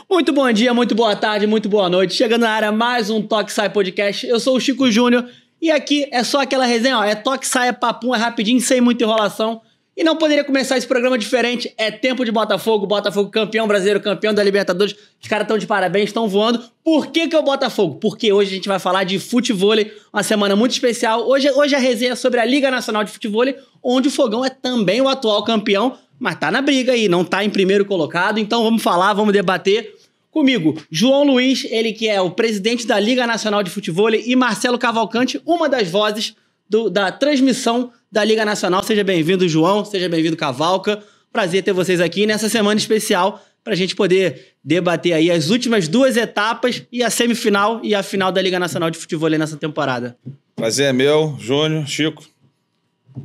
Muito bom dia, muito boa tarde, muito boa noite. Chegando na área, mais um Toque Sai Podcast. Eu sou o Chico Júnior e aqui é só aquela resenha, ó. É toque, sai, é papum, é rapidinho, sem muita enrolação. E não poderia começar esse programa diferente. É tempo de Botafogo, Botafogo campeão brasileiro, campeão da Libertadores. Os caras estão de parabéns, estão voando. Por que é o Botafogo? Porque hoje a gente vai falar de futevôlei, uma semana muito especial. Hoje a resenha é sobre a Liga Nacional de Futevôlei, onde o Fogão é também o atual campeão, mas tá na briga aí, não tá em primeiro colocado. Então vamos falar, vamos debater. Comigo, João Luiz, ele que é o presidente da Liga Nacional de Futevôlei, e Marcelo Cavalcante, uma das vozes da transmissão da Liga Nacional. Seja bem-vindo, João, seja bem-vindo, Cavalca. Prazer ter vocês aqui nessa semana especial para a gente poder debater aí as últimas duas etapas e a semifinal e a final da Liga Nacional de Futevôlei nessa temporada. Prazer é meu, Júnior, Chico,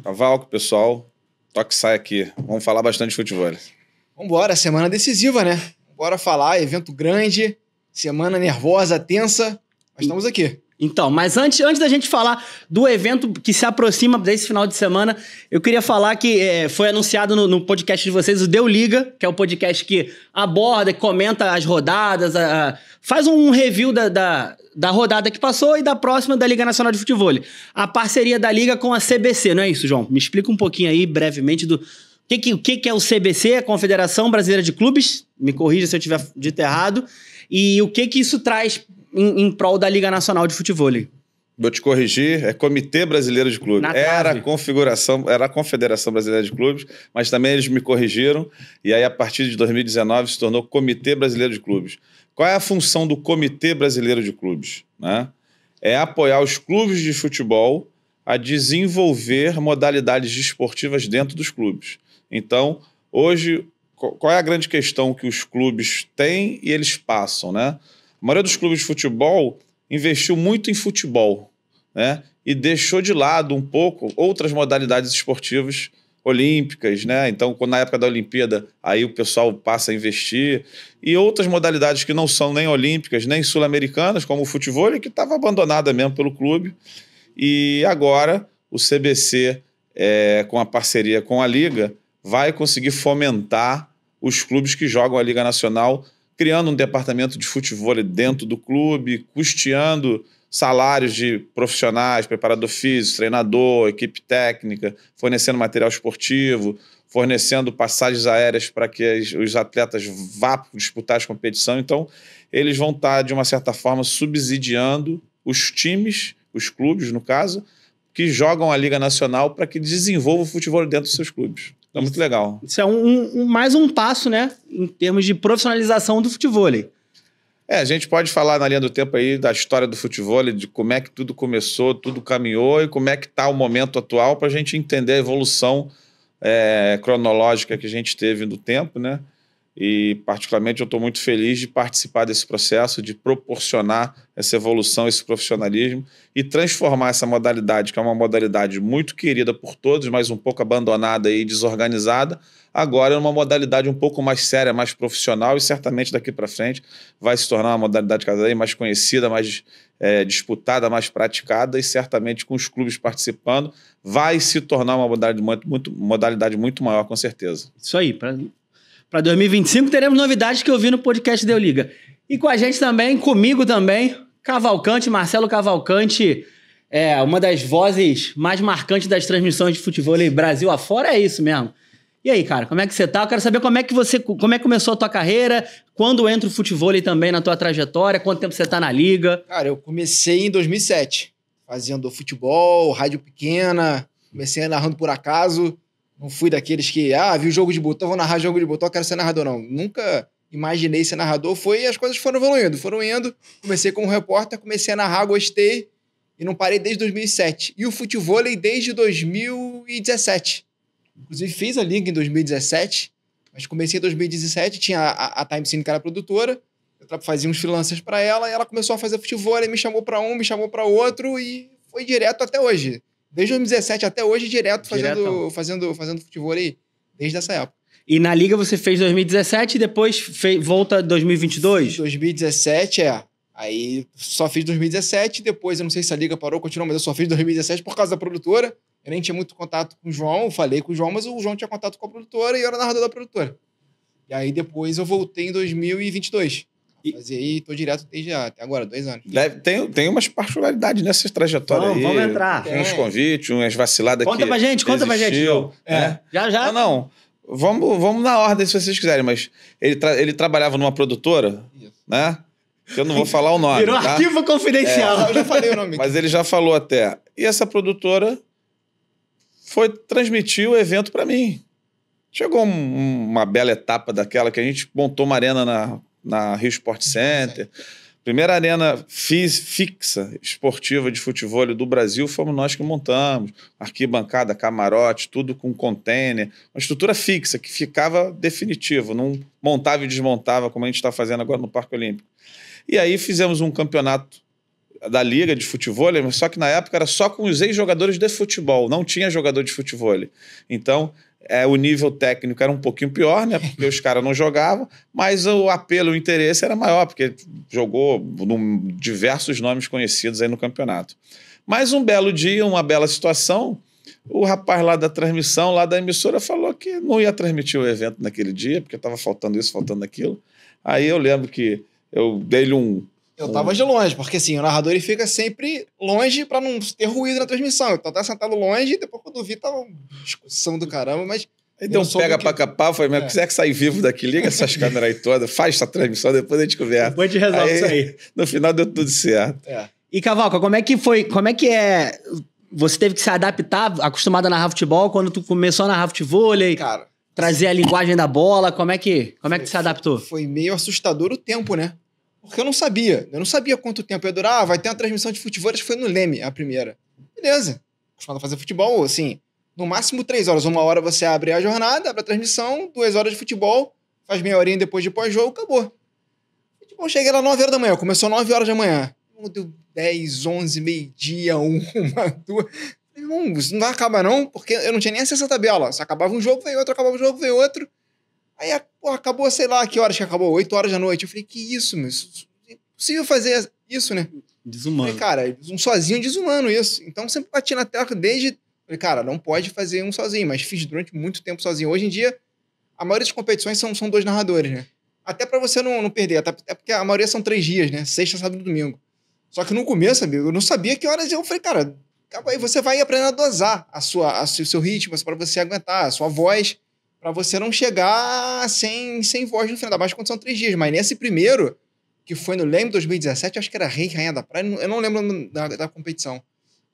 Cavalco, pessoal. Toque sai aqui. Vamos falar bastante de futevôlei. Vambora, semana decisiva, né? Bora falar, evento grande, semana nervosa, tensa, mas estamos aqui. Então, mas antes da gente falar do evento que se aproxima desse final de semana, eu queria falar que foi anunciado no podcast de vocês o Deu Liga, que é o podcast que aborda, comenta as rodadas, faz um review da rodada que passou e da próxima da Liga Nacional de Futevôlei. A parceria da Liga com a CBC, não é isso, João? Me explica um pouquinho aí, brevemente, do o que é o CBC, a Confederação Brasileira de Clubes, me corrija se eu tiver dito errado, e o que isso traz em prol da Liga Nacional de Futevôlei. Vou te corrigir, é Comitê Brasileiro de Clubes. Era a Confederação Brasileira de Clubes, mas também eles me corrigiram, e aí a partir de 2019 se tornou Comitê Brasileiro de Clubes. Qual é a função do Comitê Brasileiro de Clubes? Né? É apoiar os clubes de futebol a desenvolver modalidades desportivas dentro dos clubes. Então, hoje, qual é a grande questão que os clubes têm e eles passam, né? A maioria dos clubes de futebol investiu muito em futebol, né? E deixou de lado um pouco outras modalidades esportivas olímpicas, né? Então, na época da Olimpíada, aí o pessoal passa a investir. E outras modalidades que não são nem olímpicas, nem sul-americanas, como o futevôlei, que estava abandonada mesmo pelo clube. E agora, o CBC, com a parceria com a Liga, vai conseguir fomentar os clubes que jogam a Liga Nacional, criando um departamento de futevôlei dentro do clube, custeando salários de profissionais, preparador físico, treinador, equipe técnica, fornecendo material esportivo, fornecendo passagens aéreas para que os atletas vá disputar as competições. Então, eles vão estar, de uma certa forma, subsidiando os times, os clubes, no caso, que jogam a Liga Nacional para que desenvolvam o futebol dentro dos seus clubes. Então, muito legal. Isso é mais um passo, né, em termos de profissionalização do futevôlei. A gente pode falar na linha do tempo aí da história do futevôlei, de como é que tudo começou, tudo caminhou e como é que está o momento atual para a gente entender a evolução cronológica que a gente teve no tempo, né? E, particularmente, eu estou muito feliz de participar desse processo, de proporcionar essa evolução, esse profissionalismo e transformar essa modalidade, que é uma modalidade muito querida por todos, mas um pouco abandonada e desorganizada, agora é uma modalidade um pouco mais séria, mais profissional e certamente daqui para frente vai se tornar uma modalidade cada vez mais conhecida, mais disputada, mais praticada e certamente com os clubes participando vai se tornar uma modalidade muito maior, com certeza. Isso aí, para 2025 teremos novidades que eu vi no podcast Deu Liga. E com a gente também, comigo também, Cavalcante, Marcelo Cavalcante, uma das vozes mais marcantes das transmissões de futevôlei Brasil afora, é isso mesmo. E aí, cara, como é que você tá? Eu quero saber como é que começou a tua carreira, quando entra o futevôlei também na tua trajetória, quanto tempo você tá na liga? Cara, eu comecei em 2007, fazendo futebol, rádio pequena, comecei narrando por acaso. Não fui daqueles que, vi o jogo de botão, vou narrar jogo de botão, quero ser narrador, não. Nunca imaginei ser narrador, as coisas foram evoluindo. Comecei como repórter, comecei a narrar, gostei, e não parei desde 2007. E o futevôlei desde 2017. Inclusive fiz a liga em 2017, mas comecei em 2017, tinha a Time Cine, que era a produtora, eu fazia uns freelancers para ela, e ela começou a fazer futevôlei, me chamou para um, me chamou para outro, e foi direto até hoje. Desde 2017 até hoje, direto fazendo futevôlei desde essa época. E na Liga você fez 2017 e depois volta 2022? 2017, Aí só fiz 2017, depois eu não sei se a Liga parou, continuou, mas eu só fiz 2017 por causa da produtora. Eu nem tinha muito contato com o João, falei com o João, mas o João tinha contato com a produtora e eu era narrador da produtora. E aí depois eu voltei em 2022. Mas aí tô direto desde até agora, 2 anos. Tem umas particularidades nessas trajetórias aí. Vamos entrar. Uns convites, umas vaciladas aqui. Conta pra gente, Já. Não. Vamos na ordem se vocês quiserem, mas ele trabalhava numa produtora, né? Que eu não vou falar o nome. Virou arquivo confidencial. Eu já falei o nome. Mas ele já falou até. E essa produtora foi transmitir o evento para mim. Chegou uma bela etapa daquela que a gente montou uma arena na Rio Sport Center. Primeira arena fixa esportiva de futebol do Brasil fomos nós que montamos. Arquibancada, camarote, tudo com container. Uma estrutura fixa que ficava definitiva, não montava e desmontava como a gente está fazendo agora no Parque Olímpico. E aí fizemos um campeonato da Liga de Futebol, mas só que na época era só com os ex-jogadores de futebol, não tinha jogador de futebol. Então, o nível técnico era um pouquinho pior, né? Porque os caras não jogavam, mas o apelo, o interesse era maior, porque jogou diversos nomes conhecidos aí no campeonato. Mas um belo dia, uma bela situação, o rapaz lá da transmissão, lá da emissora, falou que não ia transmitir o evento naquele dia, porque estava faltando isso, faltando aquilo. Aí eu lembro que eu dei-lhe Eu tava de longe, porque assim, o narrador ele fica sempre longe pra não ter ruído na transmissão. Então tá sentado longe e depois quando eu vi tava uma discussão do caramba, mas... Aí deu um pega pra capar, falei, mas quiser que sair vivo daqui, liga essas câmeras aí todas, faz essa transmissão, depois a gente conversa. Depois a gente resolve isso aí. No final deu tudo certo. E Cavalca, como é que é... Você teve que se adaptar, acostumado a narrar futebol, quando tu começou a narrar futebol, cara, trazer a linguagem da bola, como é que se adaptou? Foi meio assustador o tempo, né? Porque eu não sabia quanto tempo ia durar. Vai ter uma transmissão de futebol, acho que foi no Leme, a primeira. Beleza. Acostumado a fazer futebol, assim, no máximo 3 horas. 1 hora você abre a jornada, abre a transmissão, 2 horas de futebol, faz meia horinha depois de pós-jogo, acabou. Futebol, cheguei lá 9 horas da manhã, começou 9 horas da manhã. Deu 10, 11, meio-dia, 1, 2... Não, isso não vai acabar não, porque eu não tinha nem acesso à tabela. Se acabava um jogo, veio outro, acabava um jogo, veio outro. Aí, acabou, sei lá, que horas que acabou? 8 horas da noite. Eu falei, que isso, meu? É impossível fazer isso, né? Desumano. Falei, cara, sozinho desumano isso. Então, sempre bati na tecla desde... Falei, cara, não pode fazer um sozinho, mas fiz durante muito tempo sozinho. Hoje em dia, a maioria das competições são 2 narradores, né? Até pra você não perder, até porque a maioria são 3 dias, né? Sexta, sábado e domingo. Só que no começo, amigo, eu não sabia que horas eu falei, cara, aí você vai aprendendo a dosar o seu ritmo, para você aguentar a sua voz, para você não chegar sem voz no final, ainda mais quando são 3 dias. Mas nesse primeiro, que foi no Leme 2017, acho que era Rei, Rainha da Praia, eu não lembro da competição.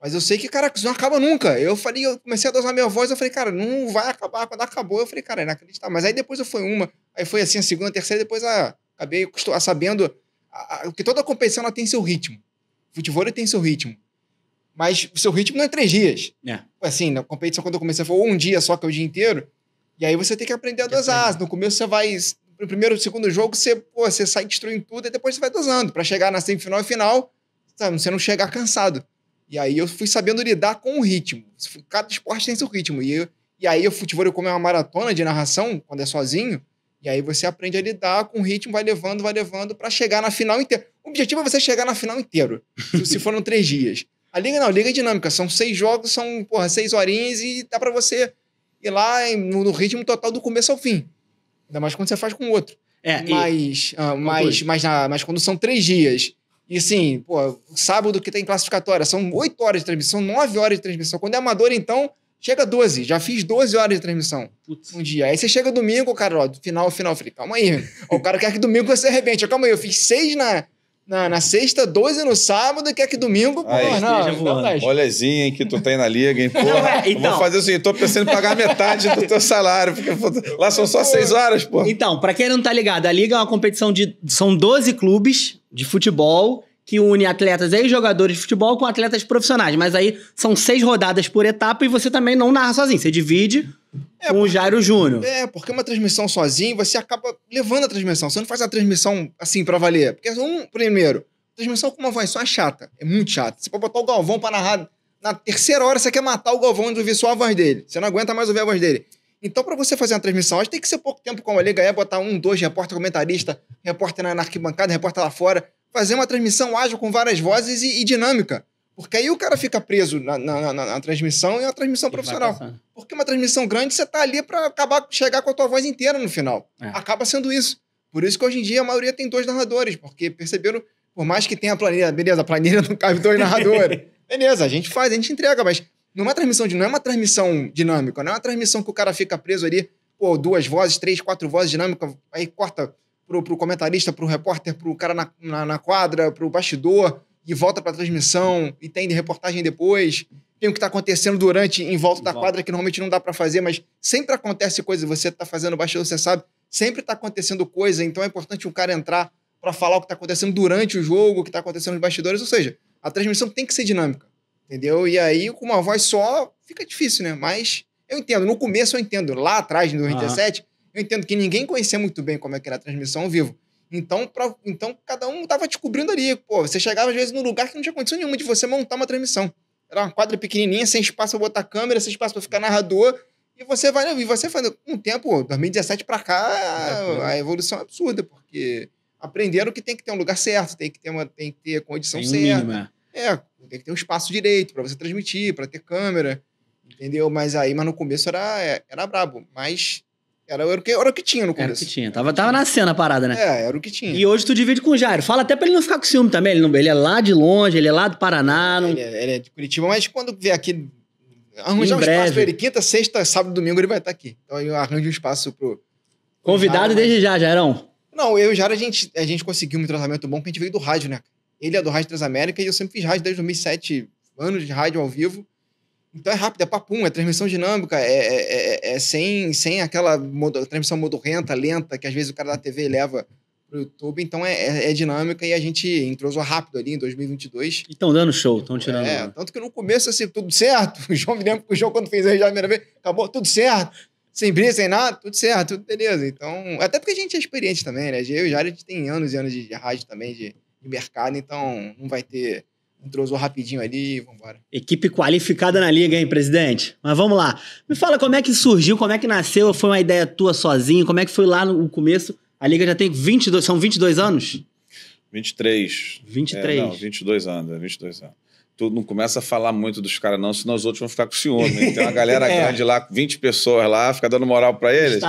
Mas eu sei que, cara, isso não acaba nunca. Eu comecei a dosar minha voz, eu falei, cara, não vai acabar. Quando acabou, eu falei, cara, é inacreditável. Mas aí depois aí foi assim, a segunda, a terceira, depois acabei sabendo que toda competição ela tem seu ritmo. O futebol tem seu ritmo. Mas o seu ritmo não é 3 dias. Assim, na competição, quando eu comecei, foi um dia só, que é o dia inteiro. E aí você tem que aprender a dosar. No começo você vai... No primeiro, segundo jogo, você sai destruindo tudo e depois você vai dosando. Pra chegar na semifinal e final, sabe, você não chegar cansado. E aí eu fui sabendo lidar com o ritmo. Cada esporte tem seu ritmo. E aí o futebol, como é uma maratona de narração, quando é sozinho, e aí você aprende a lidar com o ritmo, vai levando pra chegar na final inteira. O objetivo é você chegar na final inteiro, se foram 3 dias. A liga não, a liga é dinâmica. São 6 jogos, são 6 horinhas e dá pra você ir lá no ritmo total do começo ao fim. Ainda mais quando você faz com o outro. Mas quando são 3 dias, e assim, sábado que tem classificatória, são 8 horas de transmissão, 9 horas de transmissão. Quando é amador, então, chega a 12. Já fiz 12 horas de transmissão um dia. Aí você chega domingo, cara, ó, final. Eu falei, calma aí. O cara quer que domingo você arrebente. Calma aí, eu fiz 6 na sexta, 12 no sábado, e quer que domingo... Olhazinho, hein, que tu tem na liga, hein? Porra, então, vou fazer o seguinte, tô pensando em pagar metade do teu salário, porque lá são só 6 horas, pô. Então, pra quem não tá ligado, a liga é uma competição são 12 clubes de futebol que une atletas e jogadores de futebol com atletas profissionais. Mas aí são 6 rodadas por etapa e você também não narra sozinho. Você divide com o Jairo Júnior. Porque uma transmissão sozinho, você acaba levando a transmissão. Você não faz a transmissão assim pra valer. Porque, primeiro, transmissão com uma voz só é chata. É muito chata. Você pode botar o Galvão pra narrar. Na terceira hora, você quer matar o Galvão de ouvir só a voz dele. Você não aguenta mais ouvir a voz dele. Então, pra você fazer uma transmissão, acho que tem que ser pouco tempo como a liga é, botar 1, 2, repórter comentarista, repórter na arquibancada, repórter lá fora. Fazer uma transmissão ágil com várias vozes e dinâmica. Porque aí o cara fica preso na transmissão e é uma transmissão profissional. Porque uma transmissão grande, você tá ali pra chegar com a tua voz inteira no final. Acaba sendo isso. Por isso que hoje em dia a maioria tem 2 narradores, porque perceberam, por mais que tenha a planilha, beleza, a planilha não cabe 2 narradores. Beleza, a gente faz, a gente entrega, mas não é uma transmissão dinâmica, não é uma transmissão que o cara fica preso ali, 2 vozes, 3, 4 vozes dinâmicas, aí corta pro comentarista, pro repórter, pro cara na quadra, pro bastidor, e volta pra transmissão, e tem de reportagem depois. Tem o que tá acontecendo em volta da quadra, que normalmente não dá pra fazer, mas sempre acontece coisa, você tá fazendo bastidor, você sabe, sempre tá acontecendo coisa, então é importante um cara entrar pra falar o que tá acontecendo durante o jogo, o que tá acontecendo nos bastidores, ou seja, a transmissão tem que ser dinâmica, entendeu? E aí, com uma voz só, fica difícil, né? Mas eu entendo, no começo eu entendo, lá atrás, em 2017, eu entendo que ninguém conhecia muito bem como é que era a transmissão ao vivo. Então, cada um tava descobrindo ali. Você chegava, às vezes, num lugar que não tinha condição nenhuma de você montar uma transmissão. Era uma quadra pequenininha, sem espaço pra botar câmera, sem espaço pra ficar narrador. E você vai fazendo com o tempo, 2017 pra cá, a evolução é absurda, porque aprenderam que tem que ter um lugar certo, tem que ter a condição certa. Tem que ter um espaço direito pra você transmitir, pra ter câmera, entendeu? Mas no começo era brabo, mas era o que tinha no começo. Era o que tinha, tava nascendo a parada, né? Era o que tinha. E hoje tu divide com o Jairo, fala até pra ele não ficar com ciúme também, ele é lá de longe, ele é lá do Paraná. Ele é de Curitiba, mas quando vier aqui, arranjar um espaço pra ele, quinta, sexta, sábado, domingo, ele vai estar aqui. Então eu arranjo um espaço pro convidado Jairo, desde já, Jairão. Não, eu e o Jairo, a gente conseguiu um tratamento bom, porque a gente veio do rádio, né? Ele é do Rádio Transamérica e eu sempre fiz rádio desde 2007, anos de rádio ao vivo. Então é rápido, é papum, é transmissão dinâmica, sem aquela transmissão modorrenta, lenta, que às vezes o cara da TV leva pro YouTube. Então é dinâmica e a gente entrosou rápido ali em 2022. E estão dando show, estão tirando. Tanto que no começo, assim, tudo certo. O João, me lembro que o João, quando fez já a primeira vez, acabou tudo certo. Sem briga, sem nada, tudo certo, tudo beleza. Então, até porque a gente é experiente também, né? Eu e o Jairo, a gente tem anos e anos de rádio também, de mercado, então não vai ter... Entrosou rapidinho ali e vambora. Equipe qualificada na liga, hein, presidente? Mas vamos lá. Me fala como é que surgiu, como é que nasceu, foi uma ideia tua sozinho, como é que foi lá no começo? A liga já tem 22 anos? 23. 23. Não, 22 anos, 22 anos. Tu não começa a falar muito dos caras não, senão os outros vão ficar com ciúme. Tem uma galera grande lá, 20 pessoas lá, fica dando moral pra eles.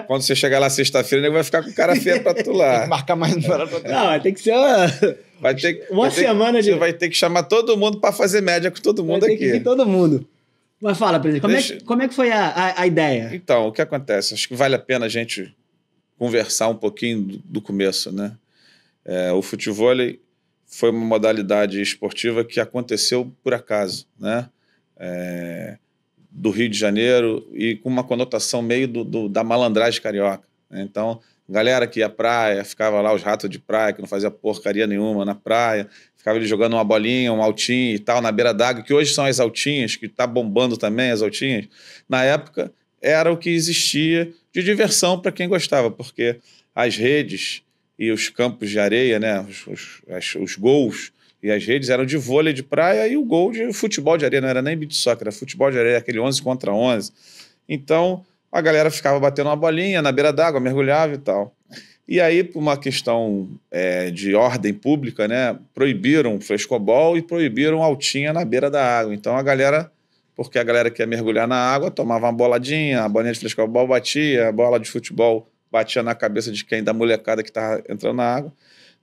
Quando você chegar lá sexta-feira, ele vai ficar com cara feio pra tu lá. Tem que marcar mais no horário pra tu. Não, tem que ser uma semana de... Você vai ter que chamar todo mundo pra fazer média com todo mundo aqui. Tem que vir todo mundo. Mas fala, presidente, como é que foi a ideia? Então, o que acontece? Acho que vale a pena a gente conversar um pouquinho do começo, né? O futevôlei foi uma modalidade esportiva que aconteceu por acaso, né? Do Rio de Janeiro e com uma conotação meio da malandragem carioca, né? Então, galera que ia à praia, ficava lá os ratos de praia, que não fazia porcaria nenhuma na praia, ficava ali jogando uma bolinha, um altinho e tal, na beira d'água, que hoje são as altinhas, que tá bombando também as altinhas. Na época, era o que existia de diversão para quem gostava, porque as redes e os campos de areia, né, os gols e as redes eram de vôlei de praia e o gol de futebol de areia, não era nem beach soccer, era futebol de areia, aquele 11 contra 11. Então, a galera ficava batendo uma bolinha na beira d'água, mergulhava e tal. E aí, por uma questão de ordem pública, né, proibiram o frescobol e proibiram altinha na beira da água. Então, porque a galera que ia mergulhar na água, tomava uma boladinha, a bolinha de frescobol batia, a bola de futebol batia na cabeça de quem, da molecada que estava entrando na água.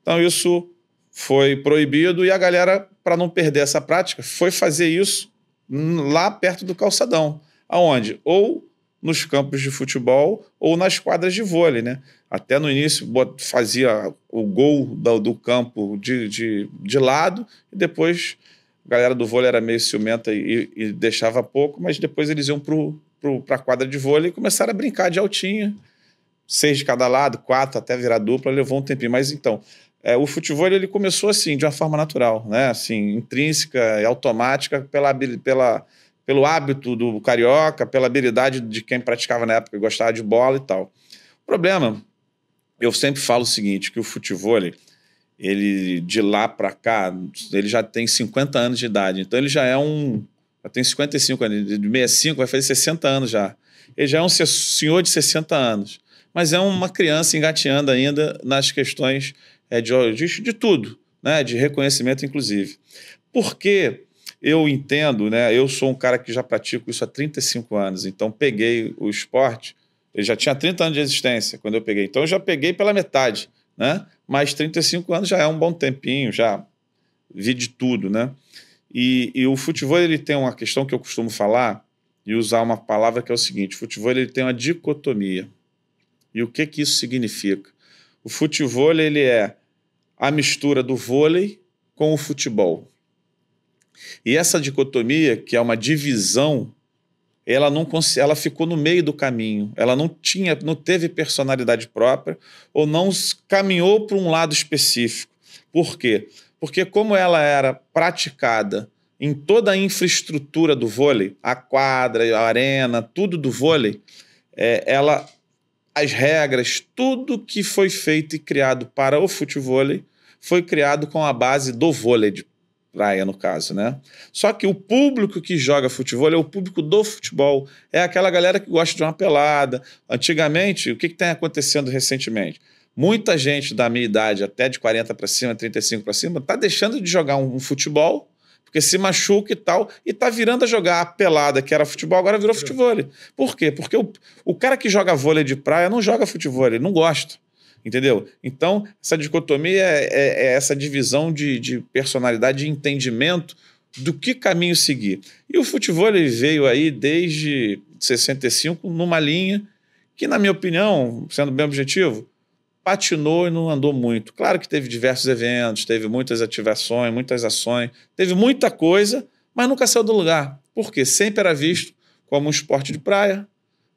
Então, isso foi proibido e a galera, para não perder essa prática, foi fazer isso lá perto do calçadão. Aonde? Ou nos campos de futebol ou nas quadras de vôlei, né? Até no início fazia o gol do campo de lado e depois a galera do vôlei era meio ciumenta e deixava pouco, mas depois eles iam para a quadra de vôlei e começaram a brincar de altinha, 6 de cada lado, 4 até virar dupla, levou um tempinho. Mas então, o futevôlei ele começou assim, de uma forma natural, né? Assim, intrínseca e automática pelo hábito do carioca, pela habilidade de quem praticava na época e gostava de bola e tal. O problema, eu sempre falo o seguinte, que o futevôlei, ele de lá para cá, ele já tem 50 anos de idade, então ele já tem 55 anos, de 65 vai fazer 60 anos já. Ele já é um senhor de 60 anos, mas é uma criança engateando ainda nas questões de tudo, né, de reconhecimento inclusive. Por quê? eu entendo, né? Eu sou um cara que já pratico isso há 35 anos, então peguei o esporte, ele já tinha 30 anos de existência quando eu peguei, então eu já peguei pela metade, né? Mas 35 anos já é um bom tempinho, já vi de tudo, né? E o futebol, ele tem uma questão que eu costumo falar e usar uma palavra que é o seguinte: o futebol, ele tem uma dicotomia. E o que isso significa? O futebol, ele é a mistura do vôlei com o futebol. E essa dicotomia, que é uma divisão, ela ficou no meio do caminho. Ela não teve personalidade própria ou não caminhou para um lado específico. Por quê? Porque como ela era praticada em toda a infraestrutura do vôlei, a quadra, a arena, tudo do vôlei, as regras, tudo que foi feito e criado para o futevôlei foi criado com a base do vôlei de praia, no caso, né? Só que o público que joga futebol é o público do futebol. É aquela galera que gosta de uma pelada. Antigamente, o que tem acontecendo recentemente? Muita gente da minha idade, até de 40 para cima, 35 para cima, está deixando de jogar um futebol, porque se machuca e tal, e está virando a jogar a pelada, que era futebol, agora virou futevôlei. Por quê? Porque o cara que joga vôlei de praia não joga futevôlei, ele não gosta. Entendeu? Então, essa dicotomia é essa divisão de personalidade, de entendimento do que caminho seguir. E o futevôlei veio aí desde 65 numa linha que, na minha opinião, sendo bem objetivo, patinou e não andou muito. Claro que teve diversos eventos, teve muitas ativações, muitas ações, teve muita coisa, mas nunca saiu do lugar. Por quê? Sempre era visto como um esporte de praia,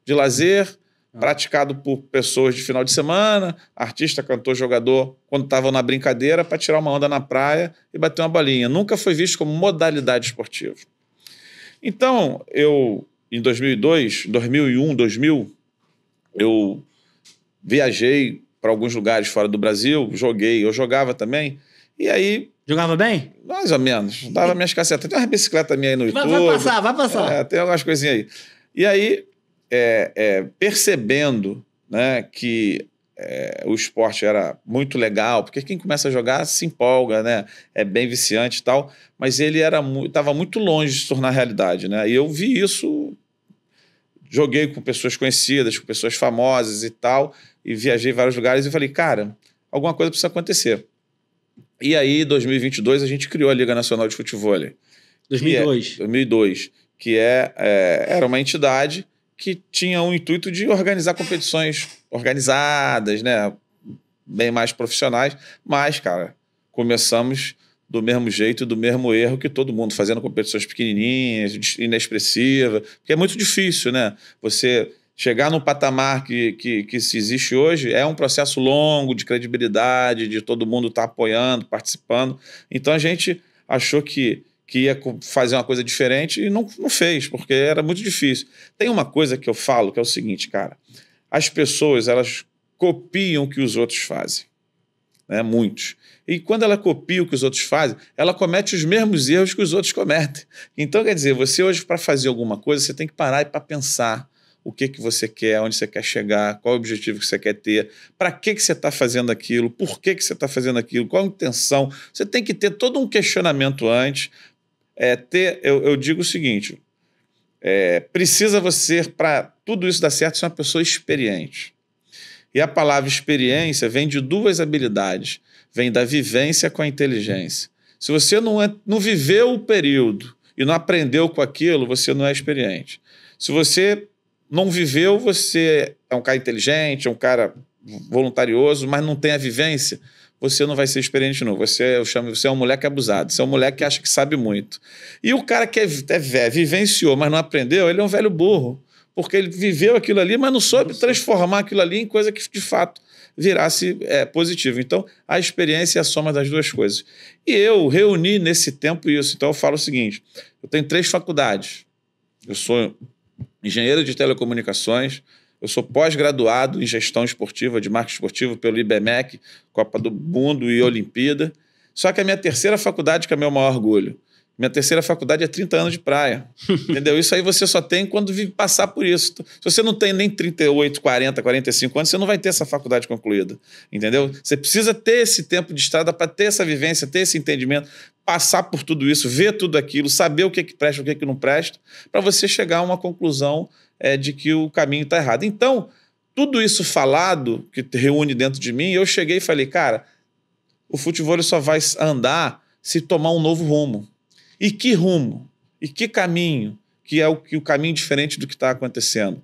de lazer, praticado por pessoas de final de semana, artista, cantor, jogador, quando estavam na brincadeira para tirar uma onda na praia e bater uma bolinha. Nunca foi visto como modalidade esportiva. Então, em 2002, 2001, 2000, eu viajei para alguns lugares fora do Brasil, eu jogava também, e aí... Jogava bem? Mais ou menos, dava minhas cacetas. Tem uma bicicleta minha aí no YouTube. Vai passar. Tem algumas coisinhas aí. E aí... percebendo, né, que o esporte era muito legal, porque quem começa a jogar se empolga, né, é bem viciante e tal, mas ele estava muito longe de se tornar realidade, né, e eu vi isso, joguei com pessoas conhecidas, com pessoas famosas e tal, e viajei em vários lugares e falei, cara, alguma coisa precisa acontecer. E aí, em 2022, a gente criou a Liga Nacional de Futevôlei. 2002, que era uma entidade que tinha o intuito de organizar competições organizadas, né, bem mais profissionais, mas, cara, começamos do mesmo jeito, do mesmo erro que todo mundo, fazendo competições pequenininhas, inexpressivas, porque é muito difícil, né, você chegar no patamar que se existe hoje, é um processo longo de credibilidade, de todo mundo estar apoiando, participando, então a gente achou que ia fazer uma coisa diferente e não fez, porque era muito difícil. Tem uma coisa que eu falo, que é o seguinte, cara, as pessoas, elas copiam o que os outros fazem, né? Muitos. E quando ela copia o que os outros fazem, ela comete os mesmos erros que os outros cometem. Então, quer dizer, você hoje, para fazer alguma coisa, você tem que parar e para pensar o que você quer, onde você quer chegar, qual o objetivo que você quer ter, para que você está fazendo aquilo, por que você está fazendo aquilo, qual a intenção. Você tem que ter todo um questionamento antes. Eu digo o seguinte, precisa você, para tudo isso dar certo, ser uma pessoa experiente. E a palavra experiência vem de duas habilidades, vem da vivência com a inteligência. Se você não viveu o período e não aprendeu com aquilo, você não é experiente. Se você não viveu, você é um cara inteligente, é um cara voluntarioso, mas não tem a vivência, você não vai ser experiente, não. Você é um moleque abusado, você é um moleque que acha que sabe muito. E o cara que vivenciou, mas não aprendeu, ele é um velho burro, porque ele viveu aquilo ali, mas não soube transformar aquilo ali em coisa que, de fato, virasse positivo. Então, a experiência é a soma das duas coisas. E eu reuni nesse tempo isso. Então, eu falo o seguinte, eu tenho 3 faculdades. Eu sou engenheiro de telecomunicações, eu sou pós-graduado em gestão esportiva, de marketing esportivo pelo Ibmec, Copa do Mundo e Olimpíada. Só que a minha terceira faculdade, que é meu maior orgulho, Minha terceira faculdade é 30 anos de praia. Entendeu? Isso aí você só tem quando passar por isso. Se você não tem nem 38, 40, 45 anos, você não vai ter essa faculdade concluída. Entendeu? Você precisa ter esse tempo de estrada para ter essa vivência, ter esse entendimento, passar por tudo isso, ver tudo aquilo, saber o que presta, o que não presta, para você chegar a uma conclusão de que o caminho está errado. Então, tudo isso falado, que reúne dentro de mim, eu cheguei e falei, cara, o futebol só vai andar se tomar um novo rumo. E que rumo? E que caminho? Que é o caminho diferente do que está acontecendo.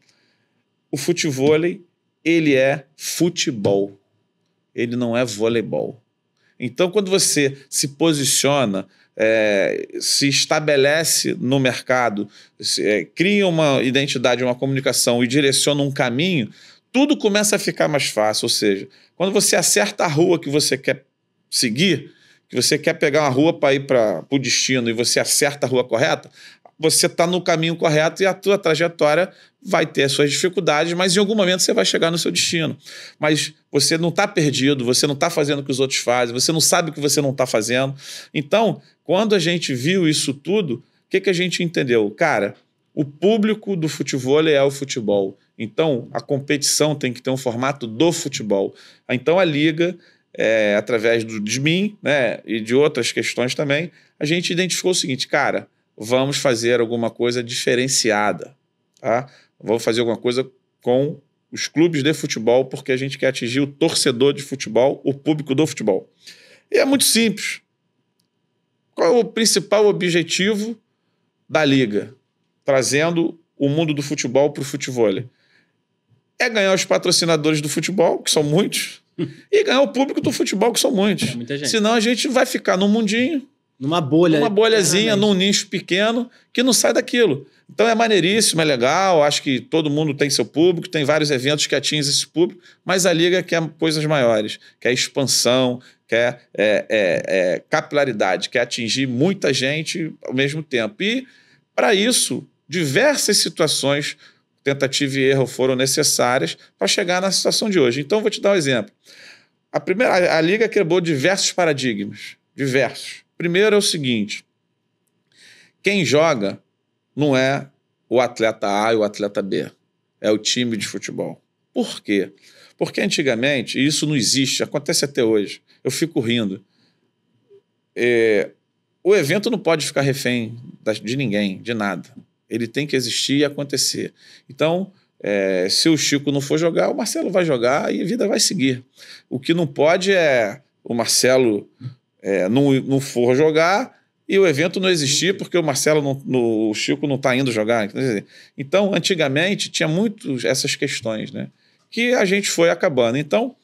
O futevôlei, ele é futebol. Ele não é voleibol. Então, quando você se posiciona, se estabelece no mercado, cria uma identidade, uma comunicação e direciona um caminho, tudo começa a ficar mais fácil. Ou seja, quando você acerta a rua que você quer seguir, que você quer pegar uma rua para ir para o destino e você acerta a rua correta, você está no caminho correto e a tua trajetória vai ter as suas dificuldades, mas em algum momento você vai chegar no seu destino. Mas você não está perdido, você não está fazendo o que os outros fazem, você não sabe o que você não está fazendo. Então, quando a gente viu isso tudo, o que a gente entendeu? Cara, o público do futevôlei é o futebol. Então, a competição tem que ter um formato do futebol. Então, a liga... através de mim, né, e de outras questões também, a gente identificou o seguinte, cara, vamos fazer alguma coisa diferenciada, tá? Vamos fazer alguma coisa com os clubes de futebol, porque a gente quer atingir o torcedor de futebol, o público do futebol. E é muito simples. Qual é o principal objetivo da liga? Trazendo o mundo do futebol para o futevôlei. É ganhar os patrocinadores do futebol, que são muitos, e ganhar o público do futebol, que são muitos. Muita gente. Senão a gente vai ficar num mundinho, numa bolha, numa bolhazinha, num nicho pequeno, que não sai daquilo. Então é maneiríssimo, é legal, acho que todo mundo tem seu público, tem vários eventos que atingem esse público, mas a liga quer coisas maiores, quer expansão, quer capilaridade, quer atingir muita gente ao mesmo tempo. E, para isso, diversas situações, tentativa e erro foram necessárias para chegar na situação de hoje. Então, vou te dar um exemplo. A Liga quebrou diversos paradigmas. Diversos. Primeiro é o seguinte. Quem joga não é o atleta A e o atleta B. É o time de futebol. Por quê? Porque antigamente, e isso não existe, acontece até hoje, eu fico rindo. O evento não pode ficar refém de ninguém, de nada. Ele tem que existir e acontecer. Então, se o Chico não for jogar, o Marcelo vai jogar e a vida vai seguir. O que não pode é o Marcelo não for jogar e o evento não existir porque o Marcelo, o Chico não está indo jogar. Então, antigamente, tinha muito essas questões, né, que a gente foi acabando. Então,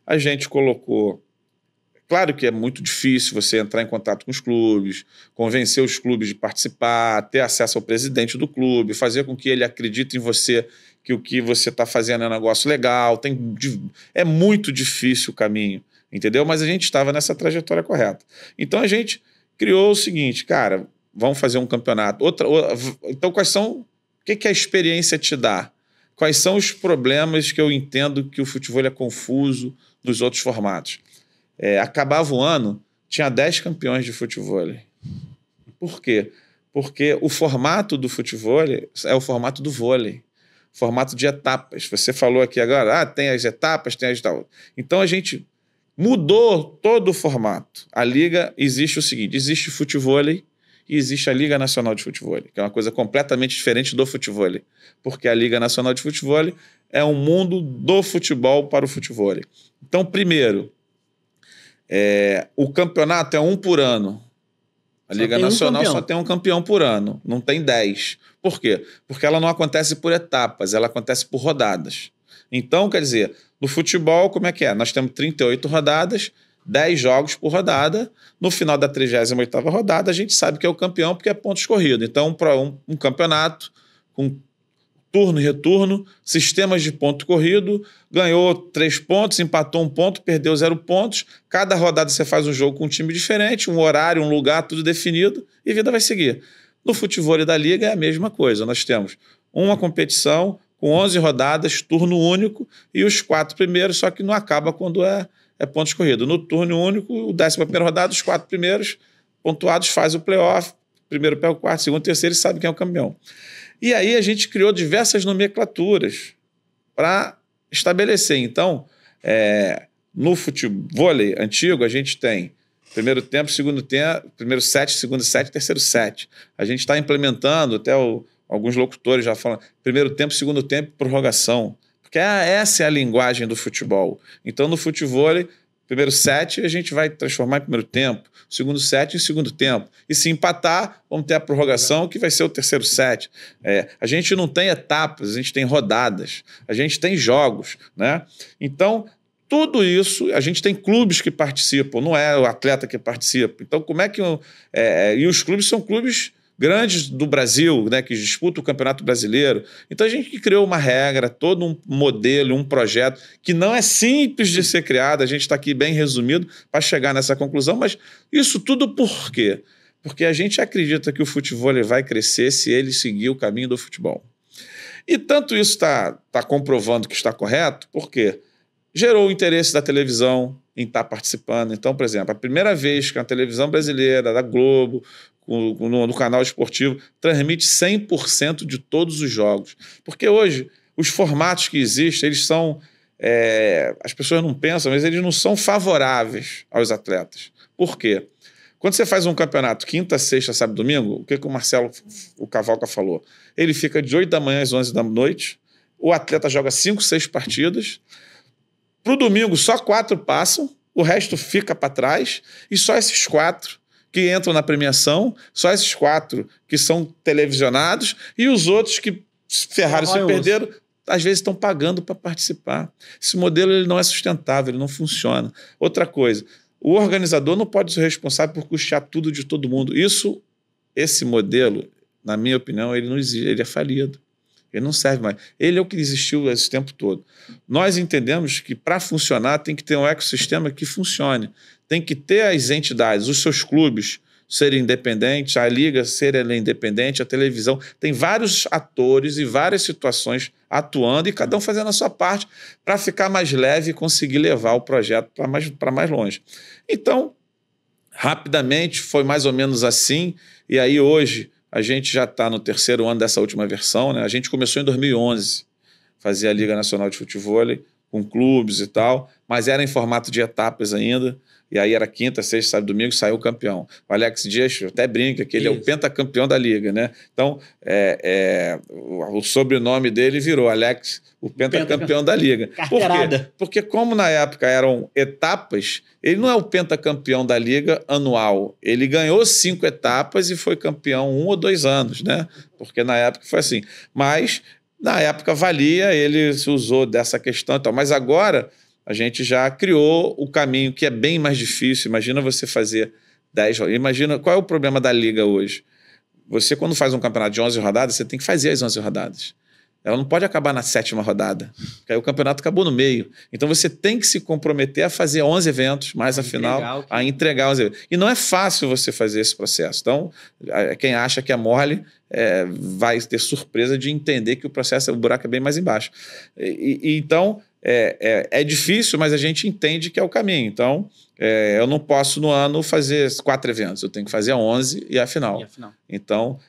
a gente colocou... Claro que é muito difícil você entrar em contato com os clubes, convencer os clubes de participar, ter acesso ao presidente do clube, fazer com que ele acredite em você, que o que você está fazendo é um negócio legal. É muito difícil o caminho, entendeu? Mas a gente estava nessa trajetória correta. Então a gente criou o seguinte, cara, vamos fazer um campeonato. Então quais são... O que a experiência te dá? Quais são os problemas que eu entendo que o futebol é confuso nos outros formatos? Acabava o ano, tinha 10 campeões de futevôlei. Por quê? Porque o formato do futevôlei é o formato do vôlei, formato de etapas. Você falou aqui agora, tem as etapas, tem as tal. Então a gente mudou todo o formato. A liga existe o seguinte, existe o futevôlei e existe a Liga Nacional de Futevôlei, que é uma coisa completamente diferente do futevôlei, porque a Liga Nacional de Futevôlei é um mundo do futebol para o futevôlei. Então, primeiro, o campeonato é um por ano. A Liga Nacional só tem um campeão por ano, não tem 10. Por quê? Porque ela não acontece por etapas, ela acontece por rodadas. Então, quer dizer, no futebol, como é que é? Nós temos 38 rodadas, 10 jogos por rodada. No final da 38ª rodada, a gente sabe que é o campeão porque é pontos corridos. Então, para um campeonato com turno e retorno, sistemas de ponto corrido, ganhou 3 pontos, empatou 1 ponto, perdeu 0 pontos. Cada rodada você faz um jogo com um time diferente, um horário, um lugar, tudo definido, e a vida vai seguir. No futevôlei da Liga é a mesma coisa. Nós temos uma competição com 11 rodadas, turno único, e os 4 primeiros, só que não acaba quando é pontos corridos. No turno único, o 11ª rodada, os 4 primeiros pontuados faz o playoff, primeiro pega o quarto, segundo, terceiro e sabe quem é o campeão. E aí a gente criou diversas nomenclaturas para estabelecer. Então, no futebol antigo, a gente tem primeiro tempo, segundo tempo, primeiro set, segundo set, terceiro set. A gente está implementando, até alguns locutores já falam, primeiro tempo, segundo tempo, prorrogação. Porque essa é a linguagem do futebol. Então, no futebol, primeiro set a gente vai transformar em primeiro tempo, segundo set em segundo tempo. E se empatar, vamos ter a prorrogação, que vai ser o terceiro set. A gente não tem etapas, a gente tem rodadas, a gente tem jogos, né? Então, tudo isso, a gente tem clubes que participam, não é o atleta que participa. Então, como é que... e os clubes são clubes grandes do Brasil, né, que disputam o Campeonato Brasileiro. Então, a gente criou uma regra, todo um modelo, um projeto, que não é simples de ser criado, a gente está aqui bem resumido para chegar nessa conclusão, mas isso tudo por quê? Porque a gente acredita que o futebol vai crescer se ele seguir o caminho do futebol. E tanto isso está comprovando que está correto, porque gerou o interesse da televisão em estar participando. Então, por exemplo, a primeira vez que a televisão brasileira, da Globo, no canal esportivo, transmite 100% de todos os jogos. Porque hoje, os formatos que existem, eles são... as pessoas não pensam, mas eles não são favoráveis aos atletas. Por quê? Quando você faz um campeonato quinta, sexta, sábado, domingo, o que o Marcelo, o Cavalca, falou? Ele fica de 8 da manhã às 11 da noite, o atleta joga 5, 6 partidas, para o domingo só 4 passam, o resto fica para trás, e só esses 4 que entram na premiação, só esses 4 que são televisionados, e os outros que ferraram, se perderam, às vezes estão pagando para participar. Esse modelo ele não é sustentável, ele não funciona. Outra coisa, o organizador não pode ser responsável por custear tudo de todo mundo. Esse modelo, na minha opinião, ele não existe, ele é falido. Ele não serve mais. Ele é o que existiu esse tempo todo. Nós entendemos que, para funcionar, tem que ter um ecossistema que funcione. Tem que ter as entidades, os seus clubes serem independentes, a liga ser independente, a televisão. Tem vários atores e várias situações atuando e cada um fazendo a sua parte para ficar mais leve e conseguir levar o projeto para mais longe. Então, rapidamente, foi mais ou menos assim. E aí, hoje... A gente já está no 3º ano dessa última versão, né? A gente começou em 2011, fazia a Liga Nacional de Futebol com clubes e tal, mas era em formato de etapas ainda, e aí era quinta, sexta, sábado, domingo, saiu o campeão. O Alex Dias até brinca que ele é o pentacampeão da Liga, né? Então, o sobrenome dele virou Alex, o pentacampeão da Liga. Por quê? Porque como na época eram etapas, ele não é o pentacampeão da Liga anual. Ele ganhou 5 etapas e foi campeão 1 ou 2 anos, né? Porque na época foi assim. Mas, na época valia, ele se usou dessa questão e tal. Mas agora... a gente já criou o caminho que é bem mais difícil. Imagina você fazer 10 rodadas. Imagina qual é o problema da Liga hoje. Você, quando faz um campeonato de 11 rodadas, você tem que fazer as 11 rodadas. Ela não pode acabar na 7ª rodada, porque aí o campeonato acabou no meio. Então você tem que se comprometer a fazer 11 eventos, mais a final, a entregar 11 eventos. E não é fácil você fazer esse processo. Então, quem acha que é mole vai ter surpresa de entender que o processo, o buraco é bem mais embaixo. Então... É difícil, mas a gente entende que é o caminho. Então, eu não posso no ano fazer 4 eventos, eu tenho que fazer 11 e a final. Então,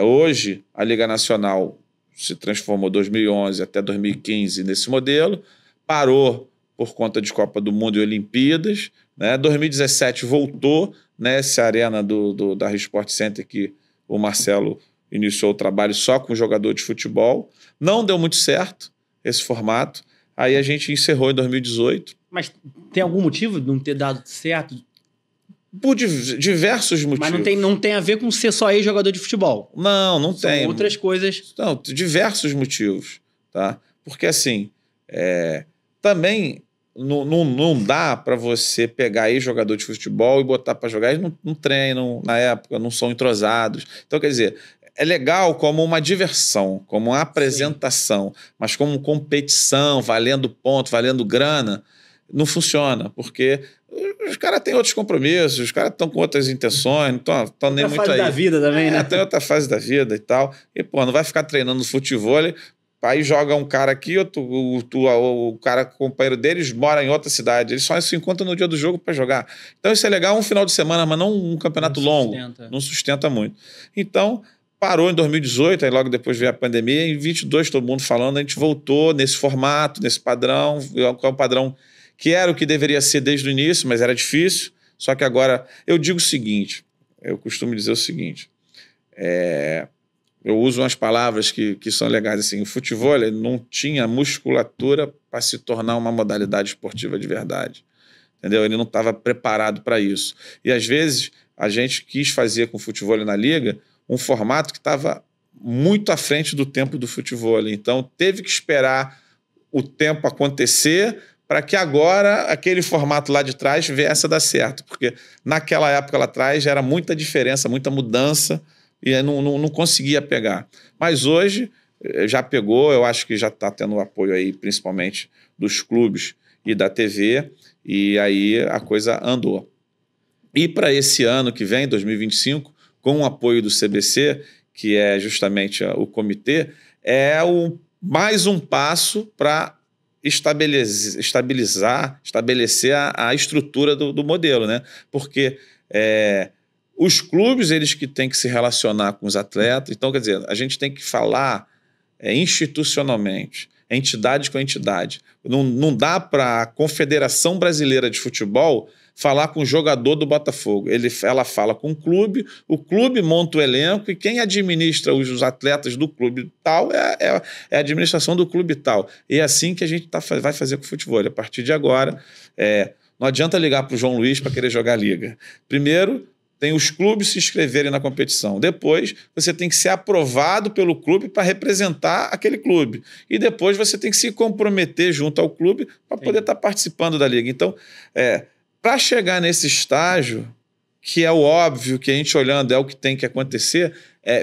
hoje, a Liga Nacional se transformou 2011 até 2015 nesse modelo, parou por conta de Copa do Mundo e Olimpíadas, né? 2017 voltou nessa arena da Sport Center que o Marcelo iniciou o trabalho só com jogador de futebol. Não deu muito certo esse formato. Aí a gente encerrou em 2018. Mas tem algum motivo de não ter dado certo? Por diversos motivos. Mas não tem a ver com ser só ex-jogador de futebol. Não tem. São outras coisas. Não, diversos motivos. Tá? Porque assim, também não dá para você pegar ex-jogador de futebol e botar para jogar. Eles não treinam na época, não são entrosados. Então, quer dizer... é legal como uma diversão, como uma apresentação, mas como competição, valendo ponto, valendo grana, não funciona, porque os caras têm outros compromissos, os caras estão com outras intenções, não estão nem muito aí. Outra fase da vida também, né? Tem outra fase da vida e tal. E, não vai ficar treinando futebol Aí joga um cara aqui, o cara companheiro deles mora em outra cidade. Eles só se encontram no dia do jogo para jogar. Então isso é legal um final de semana, mas não um campeonato longo. Não sustenta muito. Então parou em 2018, aí logo depois veio a pandemia. Em 22 todo mundo falando, a gente voltou nesse formato, nesse padrão. É um padrão que era o que deveria ser desde o início, mas era difícil. Só que agora eu digo o seguinte, eu costumo dizer o seguinte, eu uso umas palavras que são legais, assim, o futebol ele não tinha musculatura para se tornar uma modalidade esportiva de verdade, entendeu? Ele não estava preparado para isso. E às vezes a gente quis fazer com o futebol na liga um formato que estava muito à frente do tempo do futebol. Então teve que esperar o tempo acontecer para que agora aquele formato lá de trás viesse a dar certo, porque naquela época lá atrás era muita diferença, muita mudança, e não conseguia pegar. Mas hoje já pegou, eu acho que já está tendo apoio aí, principalmente dos clubes e da TV, e aí a coisa andou. E para esse ano que vem, 2025, com o apoio do CBC, que é justamente o comitê, mais um passo para estabelecer a estrutura do modelo, né? Porque os clubes, eles que têm que se relacionar com os atletas. Então, quer dizer, a gente tem que falar institucionalmente, entidade com entidade. Não dá para a Confederação Brasileira de Futebol falar com o jogador do Botafogo. Ela fala com o clube monta o elenco e quem administra os atletas do clube tal é a administração do clube tal. E é assim que a gente vai fazer com o futebol. A partir de agora, não adianta ligar para o João Luiz para querer jogar a liga. Primeiro, tem os clubes se inscreverem na competição. Depois, você tem que ser aprovado pelo clube para representar aquele clube. E depois você tem que se comprometer junto ao clube para poder estar participando da liga. Então, para chegar nesse estágio, que é o óbvio, que a gente olhando é o que tem que acontecer,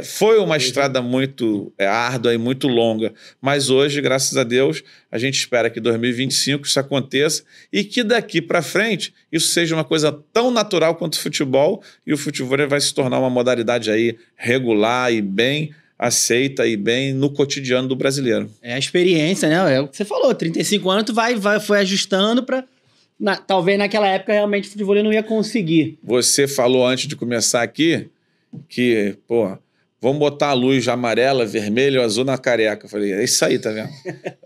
foi uma estrada muito árdua e muito longa. Mas hoje, graças a Deus, a gente espera que em 2025 isso aconteça e que daqui para frente isso seja uma coisa tão natural quanto o futebol, e o futebol vai se tornar uma modalidade aí regular e bem aceita e bem no cotidiano do brasileiro. É a experiência, né? É o que você falou, 35 anos tu foi ajustando para... talvez naquela época realmente o futebol não ia conseguir. Você falou antes de começar aqui que, vamos botar a luz amarela, vermelha ou azul na careca. Eu falei, é isso aí, tá vendo?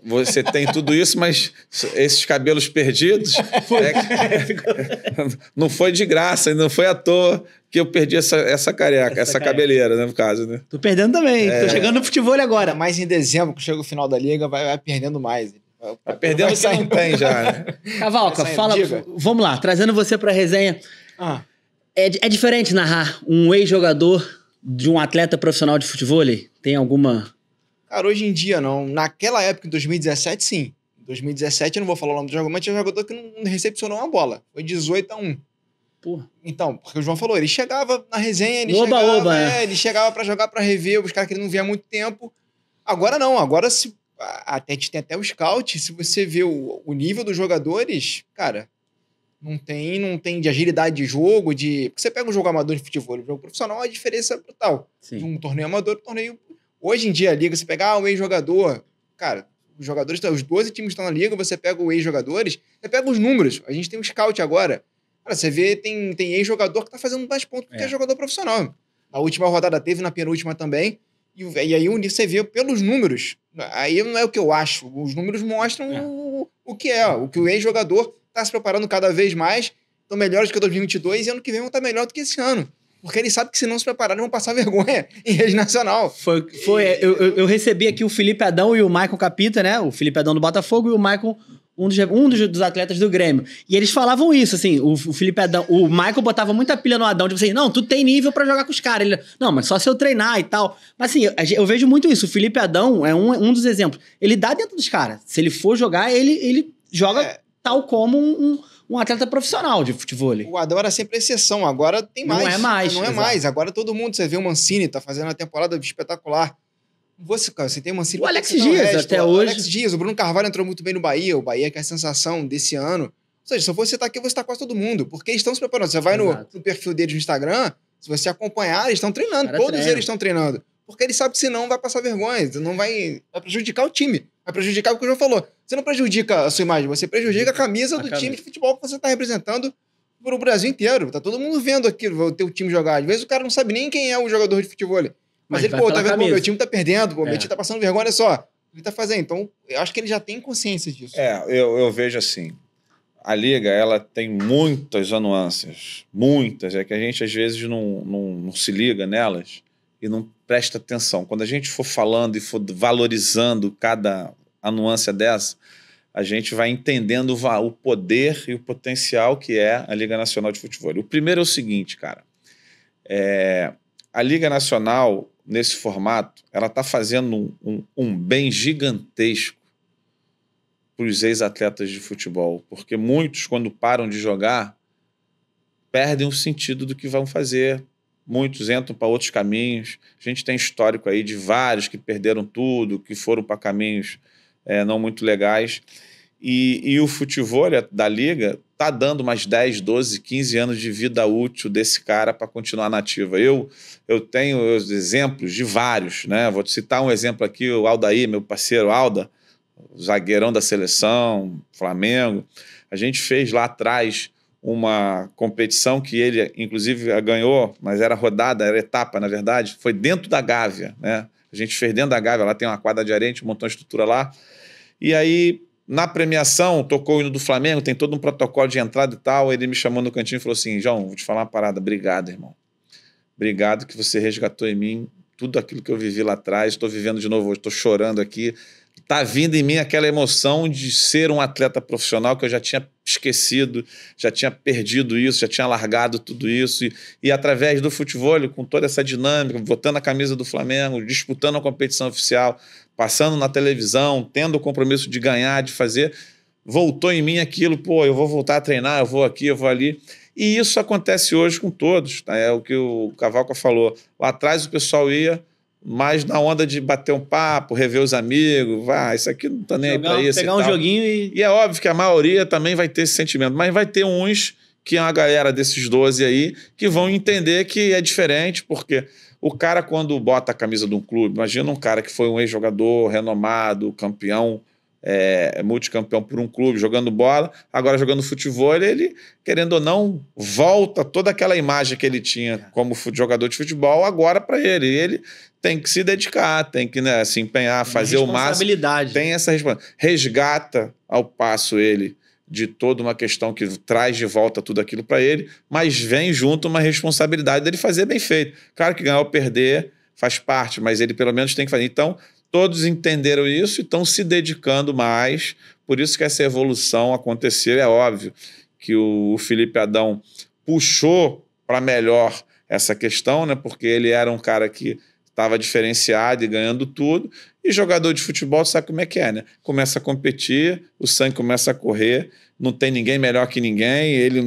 Você tem tudo isso, mas esses cabelos perdidos... não foi de graça, não foi à toa que eu perdi essa careca, essa cabeleira, né, no caso, né? Tô perdendo também, tô chegando no futebol agora. Mas em dezembro, que chega o final da liga, vai perdendo mais. Tá perdendo o que não tem já, né? Cavalca, fala, vamos lá, trazendo você pra resenha. É diferente narrar um ex-jogador de um atleta profissional de futebol? Tem alguma... Cara, hoje em dia não. Naquela época, em 2017, sim. Em 2017, eu não vou falar o nome do jogador, mas tinha um jogador que não recepcionou uma bola. Foi 18-1. Porra. Então, porque o João falou, ele chegava na resenha, ele chegava pra jogar, pra rever, os caras que ele não via há muito tempo. Agora não, agora até tem até o scout, se você vê o nível dos jogadores, cara, não tem de agilidade de jogo, porque você pega um jogo amador de futebol, o jogo profissional, a diferença é brutal. Sim. De um torneio amador, torneio... Hoje em dia, a liga, você pega o ex-jogador, cara, os jogadores, os 12 times estão na liga, você pega os ex-jogadores, você pega os números, a gente tem um scout agora, cara, você vê, tem ex-jogador que tá fazendo mais pontos do que é jogador profissional. Na última rodada teve, na penúltima também, e aí você vê pelos números, aí não é o que eu acho, os números mostram o que o ex-jogador tá se preparando cada vez mais, estão melhores do que 2022 e ano que vem vão estar melhor do que esse ano. Porque eles sabem que se não se prepararem vão passar vergonha em rede nacional. Eu recebi aqui o Felipe Adão e o Maicon Capita, né? O Felipe Adão do Botafogo e o Maicon, um dos atletas do Grêmio. E eles falavam isso, assim, o Felipe Adão, o Maicon botava muita pilha no Adão, tipo assim, não, tu tem nível pra jogar com os caras. Ele, não, mas só se eu treinar e tal. Mas assim, eu vejo muito isso. O Felipe Adão é um dos exemplos. Ele dá dentro dos caras. Se ele for jogar, ele joga tal como um atleta profissional de futebol. O Adão era sempre exceção, agora tem mais. Não é mais. Não é mais. Agora todo mundo, você vê o Mancini, tá fazendo uma temporada espetacular. Você tem o Mancini... O Alex Dias, até hoje. O Alex Dias, o Bruno Carvalho entrou muito bem no Bahia, o Bahia que é a sensação desse ano. Ou seja, se você tá aqui, você tá quase todo mundo, porque eles estão se preparando. Você vai no perfil deles no Instagram, se você acompanhar, eles estão treinando, todos eles estão treinando. Porque ele sabe que senão vai passar vergonha, não vai prejudicar o time. Vai prejudicar o que o João falou. Você não prejudica a sua imagem, você prejudica a camisa do time de futebol que você está representando pro Brasil inteiro. Tá todo mundo vendo aqui o teu time jogar. Às vezes o cara não sabe nem quem é o jogador de futebol. Mas ele, pô, tá vendo, meu time tá perdendo, pô, meu time tá passando vergonha, olha só. Ele tá fazendo. Então, eu acho que ele já tem consciência disso. Eu vejo assim. A Liga, ela tem muitas nuances. Muitas. É que a gente, às vezes, não se liga nelas e não presta atenção. Quando a gente for falando e for valorizando cada nuance dessa, a gente vai entendendo o poder e o potencial que é a Liga Nacional de Futebol. O primeiro é o seguinte, cara. A Liga Nacional, nesse formato, ela está fazendo um bem gigantesco para os ex-atletas de futebol, porque muitos, quando param de jogar, perdem o sentido do que vão fazer. Muitos entram para outros caminhos. A gente tem histórico aí de vários que perderam tudo, que foram para caminhos não muito legais. E o futebol da Liga está dando mais 10, 12, 15 anos de vida útil desse cara para continuar na ativa. Eu tenho exemplos de vários, né? Vou citar um exemplo aqui, o Aldair, meu parceiro Alda, zagueirão da seleção, Flamengo. A gente fez lá atrás uma competição que ele, inclusive, ganhou, mas era rodada, era etapa, na verdade, foi dentro da Gávea, né? A gente fez dentro da Gávea, lá tem uma quadra de areia, a gente montou uma estrutura lá. E aí, na premiação, tocou o hino do Flamengo, tem todo um protocolo de entrada e tal, ele me chamou no cantinho e falou assim, João, vou te falar uma parada, obrigado, irmão. Obrigado que você resgatou em mim tudo aquilo que eu vivi lá atrás, estou vivendo de novo hoje, estou chorando aqui. Está vindo em mim aquela emoção de ser um atleta profissional que eu já tinha esquecido, já tinha perdido isso, já tinha largado tudo isso. E através do futebol, com toda essa dinâmica, botando a camisa do Flamengo, disputando a competição oficial, passando na televisão, tendo o compromisso de ganhar, de fazer, voltou em mim aquilo, pô, eu vou voltar a treinar, eu vou aqui, eu vou ali. E isso acontece hoje com todos, tá? É o que o Cavalca falou. Lá atrás o pessoal ia mais na onda de bater um papo, rever os amigos, isso aqui não tá nem aí pra isso. Pegar um joguinho e é óbvio que a maioria também vai ter esse sentimento, mas vai ter uns que é uma galera desses 12 aí que vão entender que é diferente, porque o cara, quando bota a camisa de um clube, imagina um cara que foi um ex-jogador renomado, campeão, multicampeão por um clube, jogando bola, agora jogando futebol, ele, querendo ou não, volta toda aquela imagem que ele tinha como jogador de futebol agora para ele. E ele tem que se dedicar, tem que se empenhar, fazer o máximo. Tem essa responsabilidade. Resgata ao passo ele de toda uma questão que traz de volta tudo aquilo para ele, mas vem junto uma responsabilidade dele fazer bem feito. Claro que ganhar ou perder faz parte, mas ele pelo menos tem que fazer. Então, todos entenderam isso e estão se dedicando mais, por isso que essa evolução aconteceu. É óbvio que o Felipe Adão puxou para melhor essa questão, né? Porque ele era um cara que estava diferenciado e ganhando tudo, e jogador de futebol sabe como é que é, né? Começa a competir, o sangue começa a correr, não tem ninguém melhor que ninguém, ele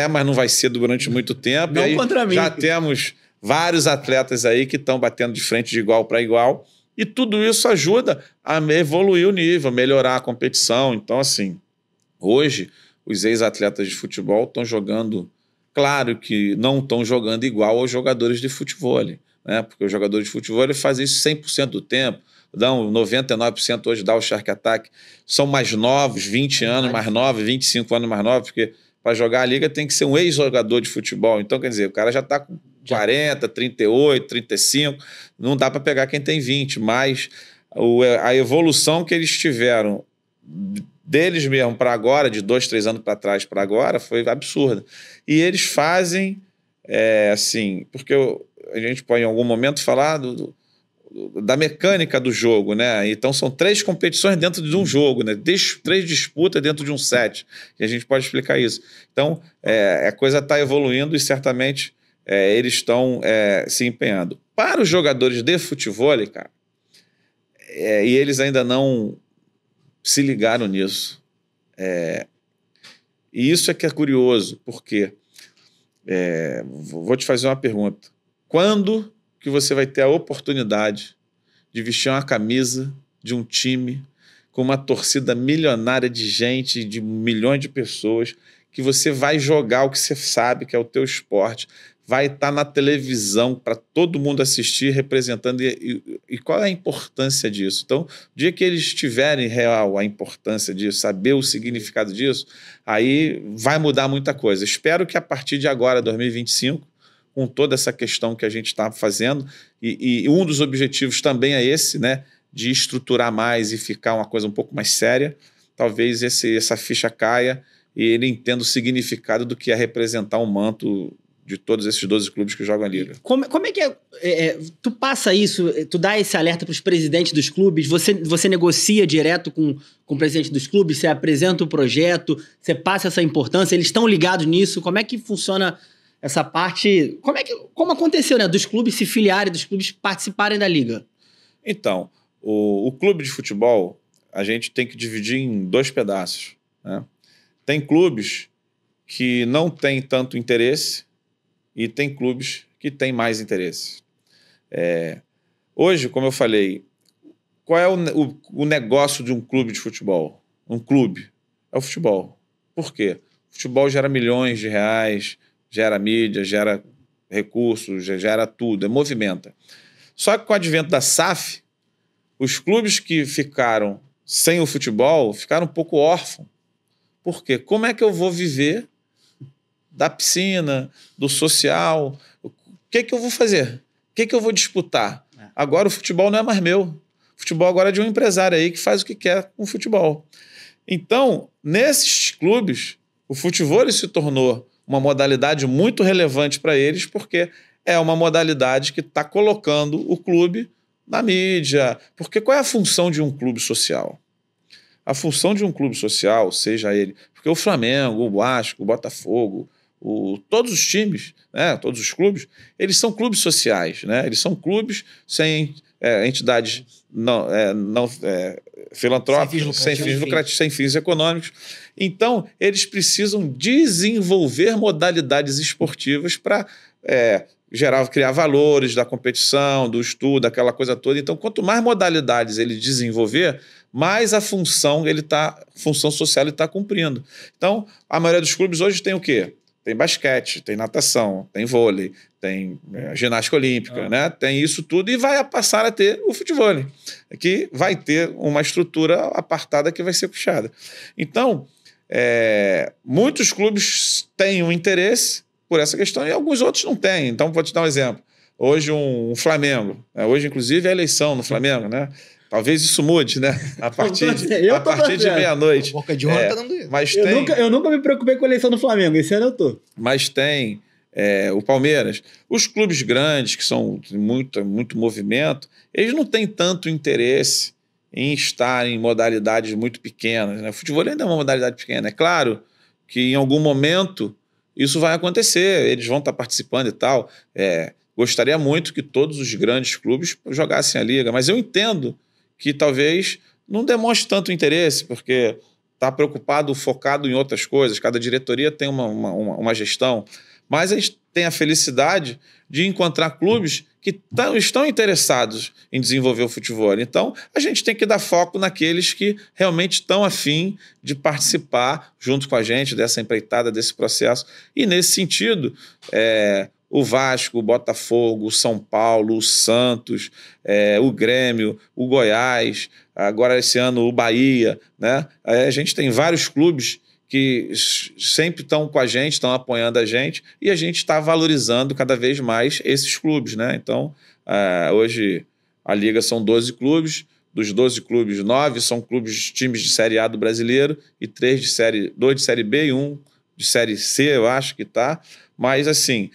mas não vai ser durante muito tempo. Não, e aí contra mim. Já temos vários atletas aí que estão batendo de frente de igual para igual, e tudo isso ajuda a evoluir o nível, melhorar a competição. Então, assim, hoje os ex-atletas de futebol estão jogando, claro que não estão jogando igual aos jogadores de futebol, né? Porque os jogadores de futebol fazem isso 100% do tempo, dão 99% hoje dá o Shark Attack, são mais novos, 20 anos mais novos, 25 anos mais novos, porque para jogar a liga tem que ser um ex-jogador de futebol. Então, quer dizer, o cara já está com 40, 38, 35, não dá para pegar quem tem 20, mas a evolução que eles tiveram deles mesmo para agora, de 2, 3 anos para trás para agora, foi absurda. E eles fazem, assim, porque a gente pode em algum momento falar da mecânica do jogo, né? Então são 3 competições dentro de um jogo, né? 3 disputas dentro de um set, e a gente pode explicar isso. Então, a coisa está evoluindo e certamente eles estão se empenhando. Para os jogadores de futebol, cara, e eles ainda não se ligaram nisso. E isso é que é curioso, porque vou te fazer uma pergunta. Quando que você vai ter a oportunidade de vestir uma camisa de um time com uma torcida milionária de gente, de milhões de pessoas, que você vai jogar o que você sabe que é o teu esporte, vai estar na televisão para todo mundo assistir, representando. E qual é a importância disso? Então, o dia que eles tiverem real a importância disso, saber o significado disso, aí vai mudar muita coisa. Espero que a partir de agora, 2025, com toda essa questão que a gente está fazendo, e um dos objetivos também é esse, né, de estruturar mais e ficar uma coisa um pouco mais séria, talvez essa ficha caia e ele entenda o significado do que é representar um manto de todos esses 12 clubes que jogam a Liga. Como é que tu passa isso, tu dá esse alerta para os presidentes dos clubes, você negocia direto com o presidente dos clubes, você apresenta o projeto, você passa essa importância, eles estão ligados nisso, como é que funciona essa parte, como aconteceu, né, dos clubes se filiarem, dos clubes participarem da Liga? Então, o clube de futebol, a gente tem que dividir em 2 pedaços, né? Tem clubes que não têm tanto interesse e tem clubes que têm mais interesse. Hoje, como eu falei, qual é o negócio de um clube de futebol? Um clube é o futebol. Por quê? O futebol gera milhões de reais, gera mídia, gera recursos, gera tudo, movimenta. Só que com o advento da SAF, os clubes que ficaram sem o futebol ficaram um pouco órfãos. Por quê? Como é que eu vou viver da piscina, do social? O que eu vou fazer? O que eu vou disputar? Agora o futebol não é mais meu. O futebol agora é de um empresário aí que faz o que quer com o futebol. Então, nesses clubes, o futebol se tornou uma modalidade muito relevante para eles, porque é uma modalidade que está colocando o clube na mídia. Porque qual é a função de um clube social? A função de um clube social, seja ele... Porque o Flamengo, o Vasco, o Botafogo, todos os times, né, todos os clubes, eles são clubes sociais, né? Eles são clubes sem entidades filantrópicas, sem fins lucrativos, sem fins econômicos. Então, eles precisam desenvolver modalidades esportivas para criar valores da competição, do estudo, aquela coisa toda. Então, quanto mais modalidades ele desenvolver, mais a função social ele está cumprindo. Então, a maioria dos clubes hoje tem o quê? Tem basquete, tem natação, tem vôlei, tem ginástica olímpica, né? Tem isso tudo e vai passar a ter o futebol, que vai ter uma estrutura apartada que vai ser puxada. Então, muitos clubes têm um interesse por essa questão e alguns outros não têm. Então, vou te dar um exemplo. Hoje, um Flamengo. Hoje, inclusive, é eleição no Flamengo, né? Talvez isso mude, né? A partir de meia-noite. Boca de honra tá dando isso. Mas eu nunca me preocupei com a eleição do Flamengo. Esse ano eu tô. Mas tem o Palmeiras. Os clubes grandes, que são muito movimento, eles não têm tanto interesse em estar em modalidades muito pequenas, né? O futebol ainda é uma modalidade pequena. É claro que em algum momento isso vai acontecer, eles vão estar participando e tal. Gostaria muito que todos os grandes clubes jogassem a Liga, mas eu entendo que talvez não demonstre tanto interesse, porque está preocupado, focado em outras coisas. Cada diretoria tem uma gestão. Mas a gente tem a felicidade de encontrar clubes que estão interessados em desenvolver o futebol. Então, a gente tem que dar foco naqueles que realmente estão a fim de participar junto com a gente dessa empreitada, desse processo. E, nesse sentido, o Vasco, o Botafogo, o São Paulo, o Santos, o Grêmio, o Goiás, agora esse ano o Bahia, né? A gente tem vários clubes que sempre estão com a gente, estão apoiando a gente, e a gente está valorizando cada vez mais esses clubes, né? Então, hoje a Liga são 12 clubes, dos 12 clubes, 9 são times de Série A do brasileiro, e 2 de Série B e 1 de Série C, eu acho que está. Mas, assim,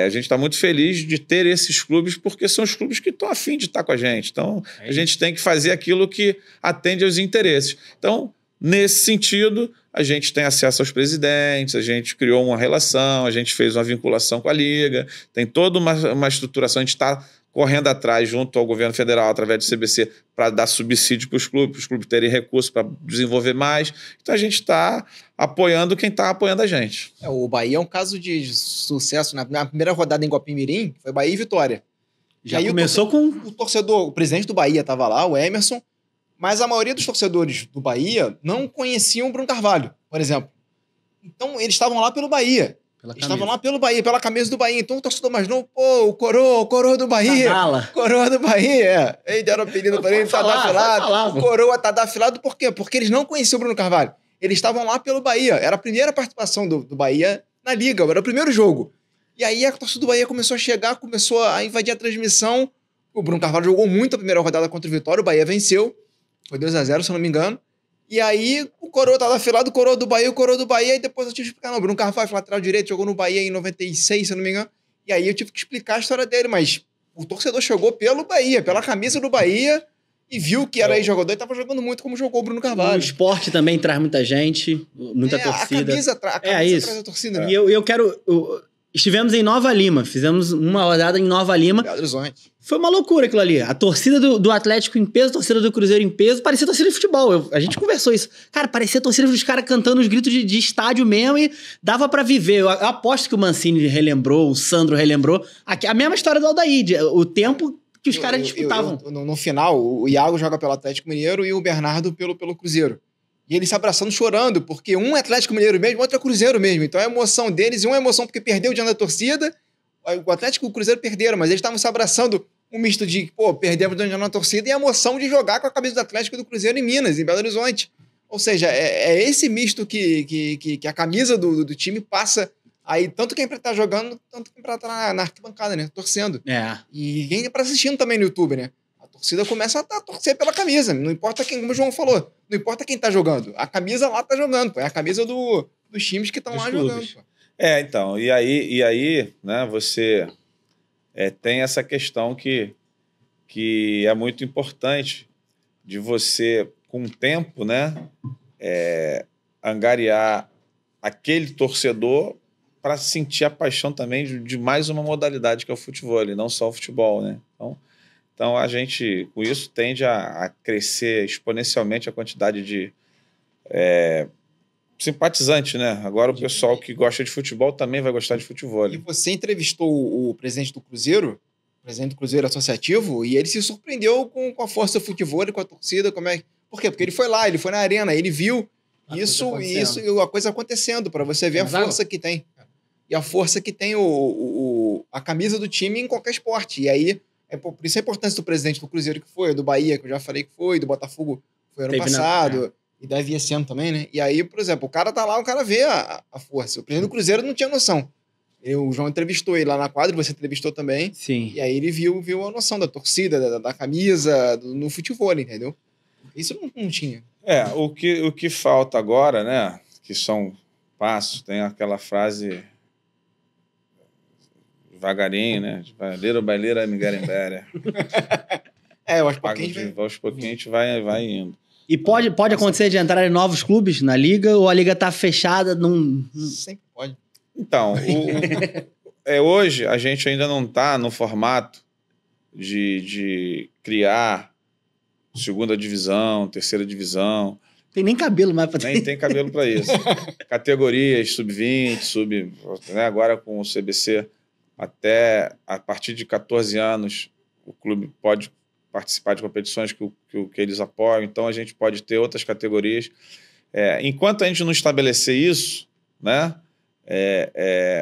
a gente está muito feliz de ter esses clubes, porque são os clubes que estão a fim de estar com a gente. Então, a gente tem que fazer aquilo que atende aos interesses. Então, nesse sentido, a gente tem acesso aos presidentes, a gente criou uma relação, a gente fez uma vinculação com a Liga, tem toda uma estruturação, a gente está correndo atrás junto ao governo federal, através do CBC, para dar subsídio para os clubes terem recursos para desenvolver mais. Então a gente está apoiando quem está apoiando a gente. O Bahia é um caso de sucesso. Na primeira rodada em Guapimirim, foi Bahia e Vitória. Já começou com... O torcedor, o presidente do Bahia estava lá, o Emerson, mas a maioria dos torcedores do Bahia não conheciam o Bruno Carvalho, por exemplo. Então, eles estavam lá pelo Bahia. Estavam lá pelo Bahia, pela camisa do Bahia. Então o torcedor mais novo, pô, o Coroa do Bahia. Coroa do Bahia. Eles deram apelido para ele, Tadafilado. O Coroa Tadafilado, por quê? Porque eles não conheciam o Bruno Carvalho. Eles estavam lá pelo Bahia. Era a primeira participação do Bahia na Liga, era o primeiro jogo. E aí a torcida do Bahia começou a chegar, começou a invadir a transmissão. O Bruno Carvalho jogou muito a primeira rodada contra o Vitória, o Bahia venceu. Foi 2-0, se eu não me engano. E aí o Coroa tava afilado, o Coroa do Bahia, e depois eu tive que explicar, não, o Bruno Carvalho, lateral direito, jogou no Bahia em 96, se eu não me engano. E aí eu tive que explicar a história dele, mas o torcedor chegou pelo Bahia, pela camisa do Bahia, e viu que era ex-jogador e tava jogando muito como jogou o Bruno Carvalho. O esporte também traz muita gente, muita torcida. A camisa traz a torcida. E eu quero... Estivemos em Nova Lima, fizemos uma rodada em Nova Lima. Belo Horizonte. Foi uma loucura aquilo ali. A torcida do Atlético em peso, a torcida do Cruzeiro em peso, parecia torcida de futebol. A gente conversou isso. Cara, parecia torcida dos caras cantando os gritos de estádio mesmo e dava pra viver. Eu aposto que o Mancini relembrou, o Sandro relembrou. A mesma história do Aldair, o tempo que os caras disputavam. No final, o Iago joga pelo Atlético Mineiro e o Bernardo pelo Cruzeiro. E eles se abraçando, chorando, porque um é Atlético Mineiro mesmo, outro é Cruzeiro mesmo. Então a emoção deles, uma emoção porque perdeu diante da torcida, o Atlético e o Cruzeiro perderam, mas eles estavam se abraçando, um misto de, perdemos diante da torcida e a emoção de jogar com a camisa do Atlético e do Cruzeiro em Minas, em Belo Horizonte. Ou seja, é esse misto que a camisa do time passa aí, tanto quem tá jogando, tanto quem tá na arquibancada, né? Torcendo. E quem tá assistindo também no YouTube, né? A torcida começa a torcer pela camisa. Não importa quem, como o João falou, não importa quem tá jogando. A camisa lá tá jogando, pô. É a camisa dos times que estão lá jogando, pô. Então, e aí, né, você tem essa questão que é muito importante de você, com o tempo, né, angariar aquele torcedor para sentir a paixão também de mais uma modalidade que é o futebol, e não só o futebol, né? Então a gente, com isso, tende a crescer exponencialmente a quantidade de simpatizantes, né? Agora o pessoal que gosta de futebol também vai gostar de futebol. E você entrevistou o presidente do Cruzeiro associativo, e ele se surpreendeu com a força do futebol, com a torcida, como é... Por quê? Porque ele foi lá, ele foi na arena, ele viu a coisa acontecendo, para você ver a força que tem. E a força que tem a camisa do time em qualquer esporte. E aí, por isso a importância do presidente do Cruzeiro que foi, do Bahia, que eu já falei que foi, do Botafogo foi ano passado, e deve ir esse ano também, né? E aí, por exemplo, o cara tá lá, o cara vê a força. O presidente do Cruzeiro não tinha noção. O João entrevistou ele lá na quadra, você entrevistou também. Sim. E aí ele viu a noção da torcida, da camisa, no futebol, entendeu? Isso não tinha. O que falta agora, né? Que são passos, tem aquela frase devagarinho, né? Baileira, Miguel-Embera. Aos pouquinhos a gente vai indo. E pode acontecer de entrar em novos clubes na Liga, ou a Liga tá fechada? Sempre pode. Então, hoje a gente ainda não está no formato de criar segunda divisão, terceira divisão. Tem nem cabelo mais para Nem tem cabelo para isso. Categorias sub-20, né? Agora com o CBC, até a partir de 14 anos, o clube pode participar de competições que eles apoiam, então a gente pode ter outras categorias. Enquanto a gente não estabelecer isso, né?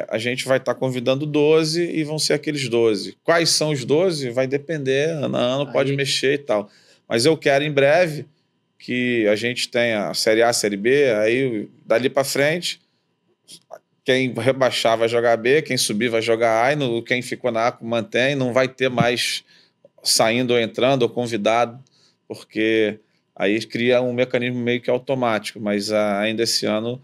A gente vai estar convidando 12 e vão ser aqueles 12. Quais são os 12? Vai depender, ano a ano pode mexer e tal. Mas eu quero em breve que a gente tenha a Série A, a Série B, aí dali para frente, quem rebaixar vai jogar B, quem subir vai jogar A, e quem ficou na A mantém, não vai ter mais saindo ou entrando ou convidado, porque aí cria um mecanismo meio que automático, mas ainda esse ano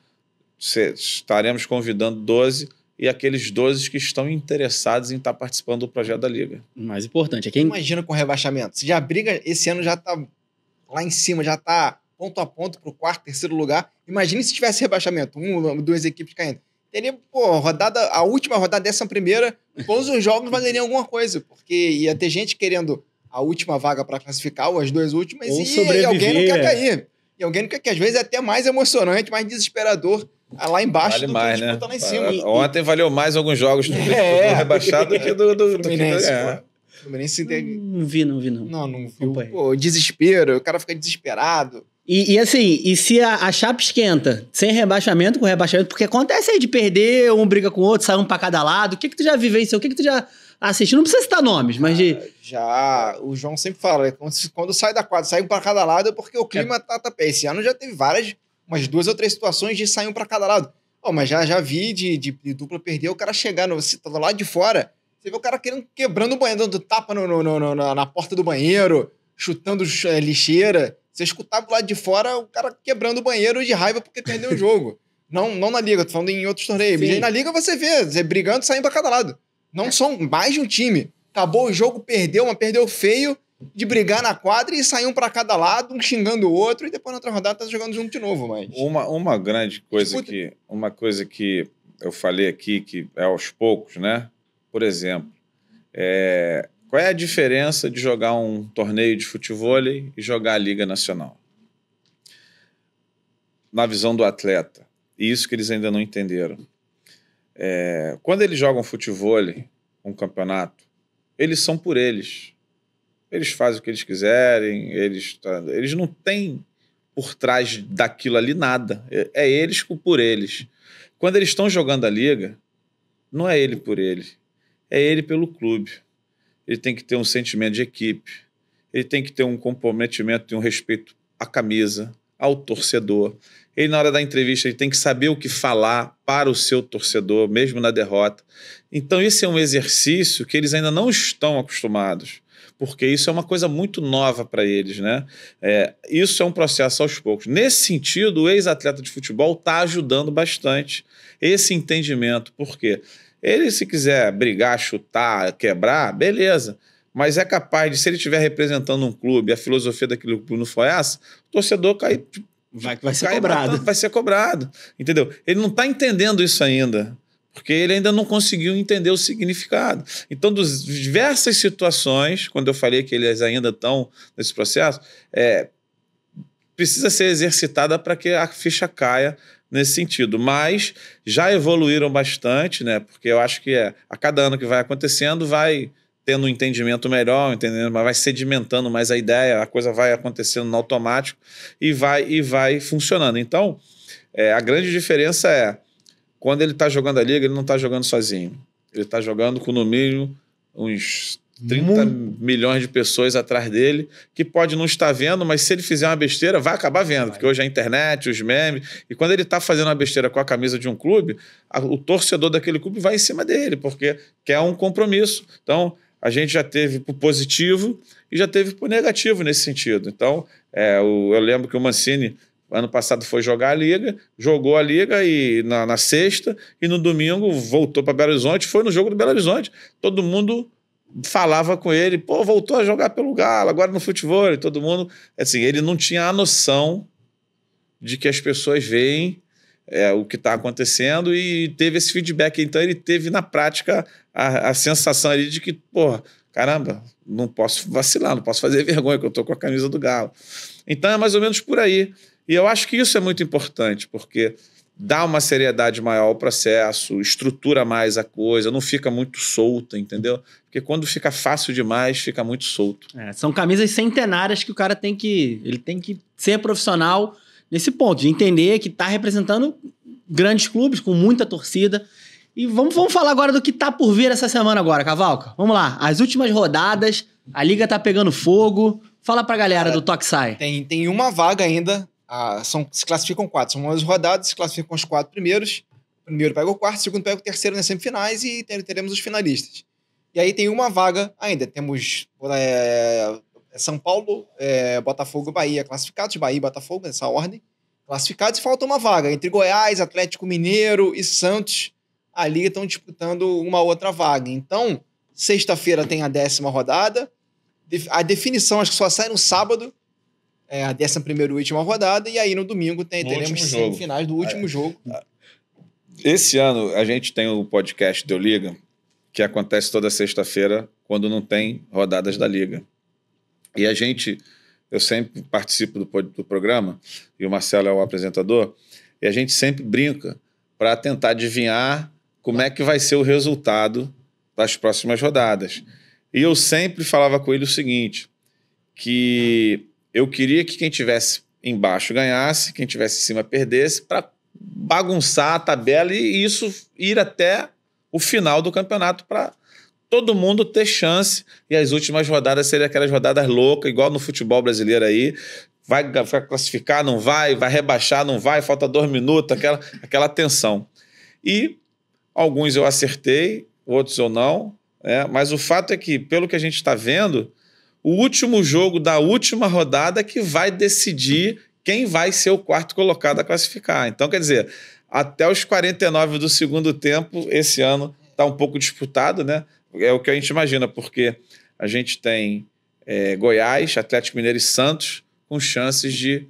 estaremos convidando 12 e aqueles 12 que estão interessados em estar participando do projeto da Liga. O mais importante é quem... Imagina com o rebaixamento. Se já briga, esse ano já está lá em cima, já está ponto a ponto para o quarto, terceiro lugar. Imagine se tivesse rebaixamento, duas equipes caindo. Teria, a última rodada dessa primeira, todos os jogos valeriam alguma coisa, porque ia ter gente querendo a última vaga para classificar, ou as duas últimas, e alguém não quer cair. E alguém não quer, que às vezes é até mais emocionante, mais desesperador lá embaixo vale do mais, que disputa lá em cima. Ontem valeu mais alguns jogos do rebaixado do que do Fluminense. Fluminense não vi, não. Não viu. Desespero, o cara fica desesperado. E assim, e se a chapa esquenta, sem rebaixamento, com rebaixamento, porque acontece aí de perder, um briga com o outro, sai um pra cada lado. O que tu já vivenciou? O que tu já assistiu? Não precisa citar nomes, mas de... Já, o João sempre fala, quando sai da quadra, sai um pra cada lado, é porque o clima tá pé. Esse ano já teve umas 2 ou 3 situações de sair um pra cada lado. Mas já vi de dupla perder, o cara chegar, você tava lá de fora, você vê o cara quebrando o banheiro, dando tapa na porta do banheiro, chutando lixeira. Você escutava do lado de fora o cara quebrando o banheiro de raiva porque perdeu o jogo. Não na Liga, tô falando em outros torneios. E aí na Liga você vê brigando, saindo pra cada lado. Não são mais de um time. Acabou o jogo, perdeu feio de brigar na quadra e sair um pra cada lado, um xingando o outro, e depois na outra rodada tá jogando junto de novo. Mas... Uma grande coisa uma coisa que eu falei aqui, que é aos poucos, né? Por exemplo, qual é a diferença de jogar um torneio de futevôlei e jogar a Liga Nacional? Na visão do atleta. E isso que eles ainda não entenderam. Quando eles jogam futevôlei, um campeonato, eles são por eles. Eles fazem o que eles quiserem, eles não têm por trás daquilo ali nada. É eles por eles. Quando eles estão jogando a Liga, não é ele por ele. É ele pelo clube. Ele tem que ter um sentimento de equipe. Ele tem que ter um comprometimento e um respeito à camisa, ao torcedor. Ele, na hora da entrevista, ele tem que saber o que falar para o seu torcedor, mesmo na derrota. Então, esse é um exercício que eles ainda não estão acostumados, porque isso é uma coisa muito nova para eles, né? Isso é um processo aos poucos. Nesse sentido, o ex-atleta de futebol está ajudando bastante esse entendimento. Por quê? Ele, se quiser brigar, chutar, quebrar, beleza. Mas é capaz de, se ele estiver representando um clube, a filosofia daquele clube não foi essa, o torcedor vai ser cobrado. Vai ser cobrado, entendeu? Ele não está entendendo isso ainda, porque ele ainda não conseguiu entender o significado. Então, das diversas situações, quando eu falei que eles ainda estão nesse processo, precisa ser exercitada para que a ficha caia nesse sentido. Mas já evoluíram bastante, né? Porque eu acho que a cada ano que vai acontecendo, vai tendo um entendimento melhor, mas vai sedimentando mais a ideia, a coisa vai acontecendo no automático e vai funcionando. Então, a grande diferença quando ele está jogando a Liga, ele não está jogando sozinho. Ele está jogando com, no mínimo, uns 30 milhões de pessoas atrás dele, que pode não estar vendo, mas se ele fizer uma besteira, vai acabar vendo, porque hoje a internet, os memes, e quando ele está fazendo uma besteira com a camisa de um clube, o torcedor daquele clube vai em cima dele, porque quer um compromisso. Então, a gente já teve por positivo e já teve por negativo nesse sentido. Então, eu lembro que o Mancini, ano passado, foi jogar a Liga, jogou a Liga e na sexta, e no domingo voltou para Belo Horizonte, foi no jogo do Belo Horizonte. Todo mundo falava com ele, voltou a jogar pelo Galo, agora no futebol, todo mundo... Assim, ele não tinha a noção de que as pessoas veem o que está acontecendo e teve esse feedback. Então, ele teve, na prática, a sensação ali de que, caramba, não posso vacilar, não posso fazer vergonha, que eu estou com a camisa do Galo. Então, é mais ou menos por aí. E eu acho que isso é muito importante, porque dá uma seriedade maior ao processo, estrutura mais a coisa, não fica muito solta, entendeu? Porque quando fica fácil demais, fica muito solto. São camisas centenárias que o cara tem que ser profissional nesse ponto, de entender que está representando grandes clubes com muita torcida. E vamos falar agora do que está por vir essa semana agora, Cavalca. Vamos lá, as últimas rodadas, a Liga tá pegando fogo. Fala pra galera do Toque Sai. Tem uma vaga ainda. Se classificam 4, são 11 rodadas, se classificam os 4 primeiros. O primeiro pega o quarto, o segundo pega o terceiro nas semifinais e teremos os finalistas. E aí tem uma vaga ainda. Temos São Paulo, Botafogo e Bahia classificados, Bahia e Botafogo, nessa ordem. Classificados, e falta uma vaga. Entre Goiás, Atlético Mineiro e Santos, a Liga estão disputando uma outra vaga. Então, sexta-feira tem a 10ª rodada. A definição acho que só sai no sábado. A 11ª e última rodada, e aí no domingo teremos semifinais do último jogo. Esse ano a gente tem o podcast Deu Liga, que acontece toda sexta-feira, quando não tem rodadas da Liga. E eu sempre participo do programa, e o Marcelo é o apresentador, e a gente sempre brinca para tentar adivinhar como é que vai ser o resultado das próximas rodadas. E eu sempre falava com ele o seguinte, que eu queria que quem tivesse embaixo ganhasse, quem tivesse em cima perdesse, para bagunçar a tabela e isso ir até o final do campeonato para todo mundo ter chance. E as últimas rodadas seriam aquelas rodadas loucas, igual no futebol brasileiro aí. Vai classificar, não vai rebaixar, não vai, falta 2 minutos, aquela tensão. E alguns eu acertei, outros eu não, mas o fato é que, pelo que a gente está vendo, o último jogo da última rodada é que vai decidir quem vai ser o 4º colocado a classificar. Então, quer dizer, até os 49 do segundo tempo, esse ano está um pouco disputado, né? É o que a gente imagina, porque a gente tem Goiás, Atlético Mineiro e Santos com chances de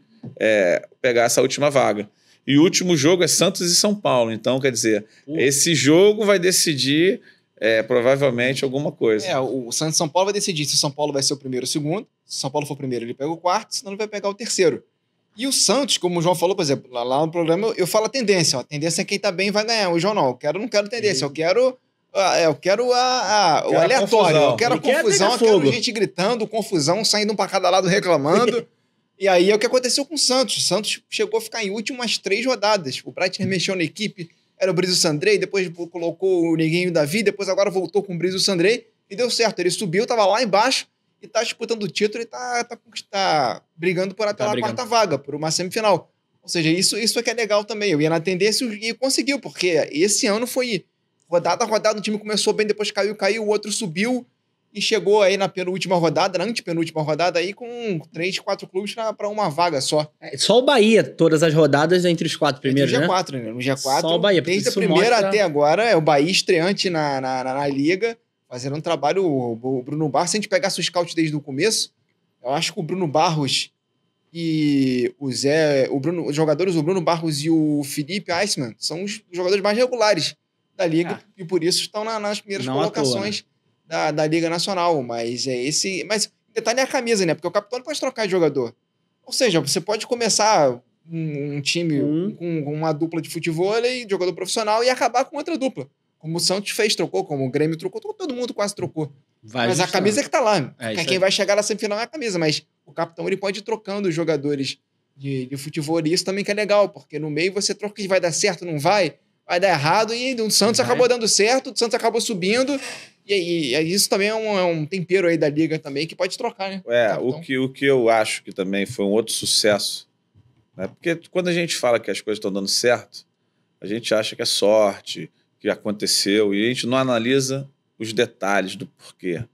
pegar essa última vaga. E o último jogo é Santos e São Paulo. Então, quer dizer, esse jogo vai decidir provavelmente alguma coisa. O Santos e São Paulo vai decidir se o São Paulo vai ser o primeiro ou o segundo. Se o São Paulo for o primeiro, ele pega o 4º, senão ele vai pegar o 3º. E o Santos, como o João falou, por exemplo, lá no programa eu falo a tendência. A tendência é quem tá bem vai ganhar. O João não. Eu não quero tendência. Eu quero o aleatório. Eu quero a confusão. Eu quero gente gritando, confusão, saindo um pra cada lado reclamando. E aí é o que aconteceu com o Santos. O Santos chegou a ficar em último umas 3 rodadas. O Breitner mexeu na equipe. Era o Brizo Sandrei, depois colocou o Neguinho e Davi, depois agora voltou com o Brizo Sandrei e deu certo. Ele subiu, tava lá embaixo e tá disputando o título e tá brigando pela 4ª vaga, por uma semifinal. Ou seja, isso é que é legal também. Eu ia na tendência e conseguiu, porque esse ano foi rodada a rodada, o time começou bem, depois caiu, o outro subiu e chegou aí na penúltima rodada, na antepenúltima rodada aí com 3, 4 clubes para uma vaga só. Só o Bahia, todas as rodadas entre os 4 primeiros, né? No G4, só o Bahia, desde a primeira até agora, é o Bahia estreante na Liga, fazendo um trabalho, o Bruno Barros, se a gente pegasse o scout desde o começo, eu acho que o Bruno Barros e os jogadores, o Bruno Barros e o Felipe Eisman, são os jogadores mais regulares da Liga e por isso estão nas primeiras colocações da Liga Nacional. Mas detalhe é a camisa, né? Porque o capitão não pode trocar de jogador. Ou seja, você pode começar um time com uma dupla de futebol e jogador profissional e acabar com outra dupla. Como o Santos fez, trocou, como o Grêmio trocou, todo mundo quase trocou. Mas a camisa é que tá lá. Quem vai chegar na semifinal é a camisa, mas o capitão ele pode ir trocando os jogadores de futebol e isso também que é legal, porque no meio você troca que vai dar certo, não vai dar errado e o Santos acabou dando certo, o Santos acabou subindo e isso também é um tempero aí da Liga também que pode trocar, né? O que eu acho que também foi um outro sucesso, né? Porque quando a gente fala que as coisas estão dando certo, a gente acha que é sorte, que aconteceu, e a gente não analisa os detalhes do porquê.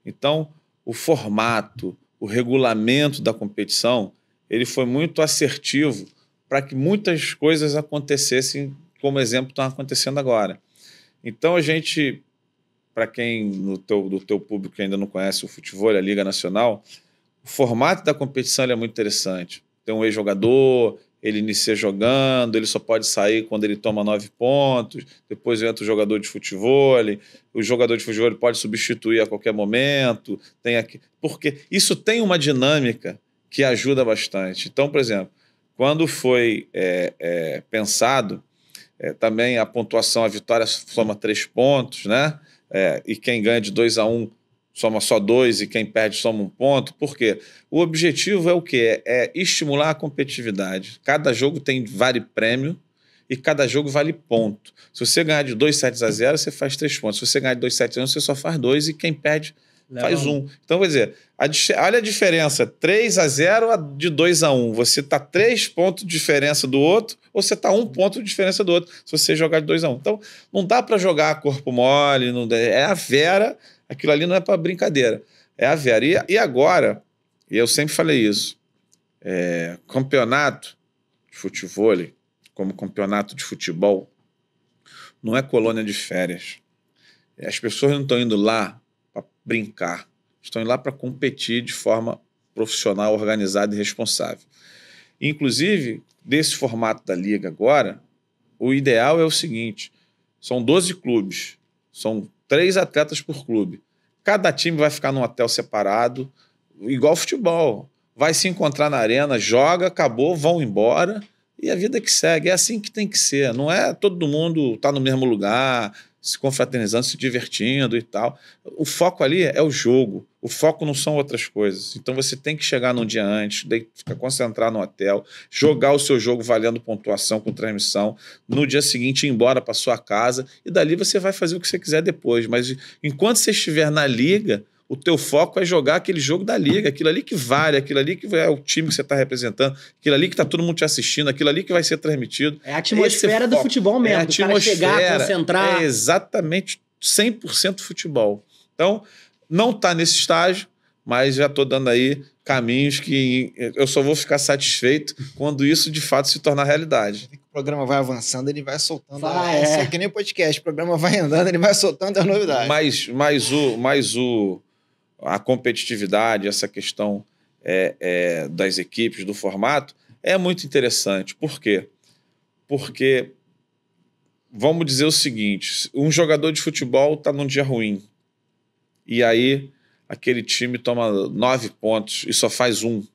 Então, o formato, o regulamento da competição, ele foi muito assertivo para que muitas coisas acontecessem, como exemplo estão acontecendo agora. Então, a gente, para quem do teu público que ainda não conhece o futebol, a Liga Nacional, o formato da competição é muito interessante. Tem um ex-jogador, ele inicia jogando, ele só pode sair quando ele toma 9 pontos, depois entra o jogador de futebol, o jogador de futebol pode substituir a qualquer momento, porque isso tem uma dinâmica que ajuda bastante. Então, por exemplo, quando foi pensado, também a pontuação, a vitória soma 3 pontos, né? E quem ganha de 2-1 soma só 2 e quem perde soma 1 ponto. Por quê? O objetivo é o quê? É estimular a competitividade. Cada jogo vale prêmio e cada jogo vale ponto. Se você ganhar de 2-0, você faz 3 pontos. Se você ganhar de 2-1, você só faz 2 e quem perde faz 1. Então, quer dizer, olha a diferença, 3-0 de 2-1. Você está 3 pontos de diferença do outro ou você está 1 ponto de diferença do outro se você jogar de 2-1. Então, não dá para jogar corpo mole, é a vera. Aquilo ali não é para brincadeira, é a vera. E agora, e eu sempre falei isso, campeonato de futebol, como campeonato de futebol, não é colônia de férias. As pessoas não estão indo lá para brincar, estão indo lá para competir de forma profissional, organizada e responsável. Inclusive, desse formato da Liga agora, o ideal é o seguinte, são 12 clubes, são 3 atletas por clube. Cada time vai ficar num hotel separado, igual futebol. Vai se encontrar na arena, joga, acabou, vão embora e a vida que segue. É assim que tem que ser. Não é todo mundo tá no mesmo lugar, se confraternizando, se divertindo e tal. O foco ali é o jogo. O foco não são outras coisas. Então você tem que chegar num dia antes, ficar concentrado no hotel, jogar o seu jogo valendo pontuação com transmissão, no dia seguinte ir embora para sua casa e dali você vai fazer o que você quiser depois. Mas enquanto você estiver na liga, o teu foco é jogar aquele jogo da liga, aquilo ali que vale, aquilo ali que é o time que você está representando, aquilo ali que está todo mundo te assistindo, aquilo ali que vai ser transmitido. É a atmosfera do futebol mesmo, o cara chegar, concentrar. É exatamente 100% futebol. Então, não está nesse estágio, mas já estou dando aí caminhos que eu só vou ficar satisfeito quando isso de fato se tornar realidade. O programa vai avançando, ele vai soltando. Isso é que nem podcast, o programa vai andando, ele vai soltando as novidades. Mas a competitividade, essa questão das equipes, do formato, é muito interessante. Por quê? Porque, vamos dizer o seguinte, um jogador de futebol está num dia ruim, e aí aquele time toma 9 pontos e só faz 1. O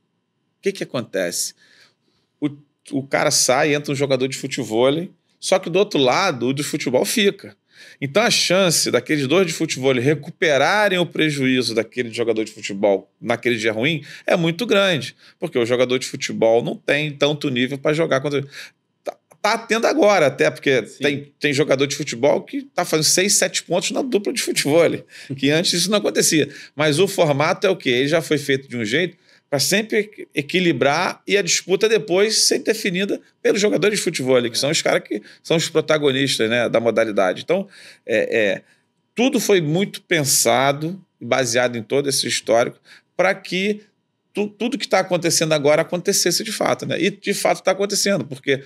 que acontece? O cara sai, entra um jogador de futevôlei, só que do outro lado, o de futebol fica. Então a chance daqueles 2 de futebol recuperarem o prejuízo daquele jogador de futebol naquele dia ruim é muito grande, porque o jogador de futebol não tem tanto nível para jogar contra... Tá tendo agora até, porque tem jogador de futebol que tá fazendo 6, 7 pontos na dupla de futevôlei, que antes isso não acontecia. Mas o formato é o quê? Ele já foi feito de um jeito para sempre equilibrar e a disputa depois ser definida pelos jogadores de futevôlei, que são os caras que são os protagonistas, né, da modalidade. Então, tudo foi muito pensado, baseado em todo esse histórico, para que tudo que está acontecendo agora acontecesse de fato, né? E de fato está acontecendo, porque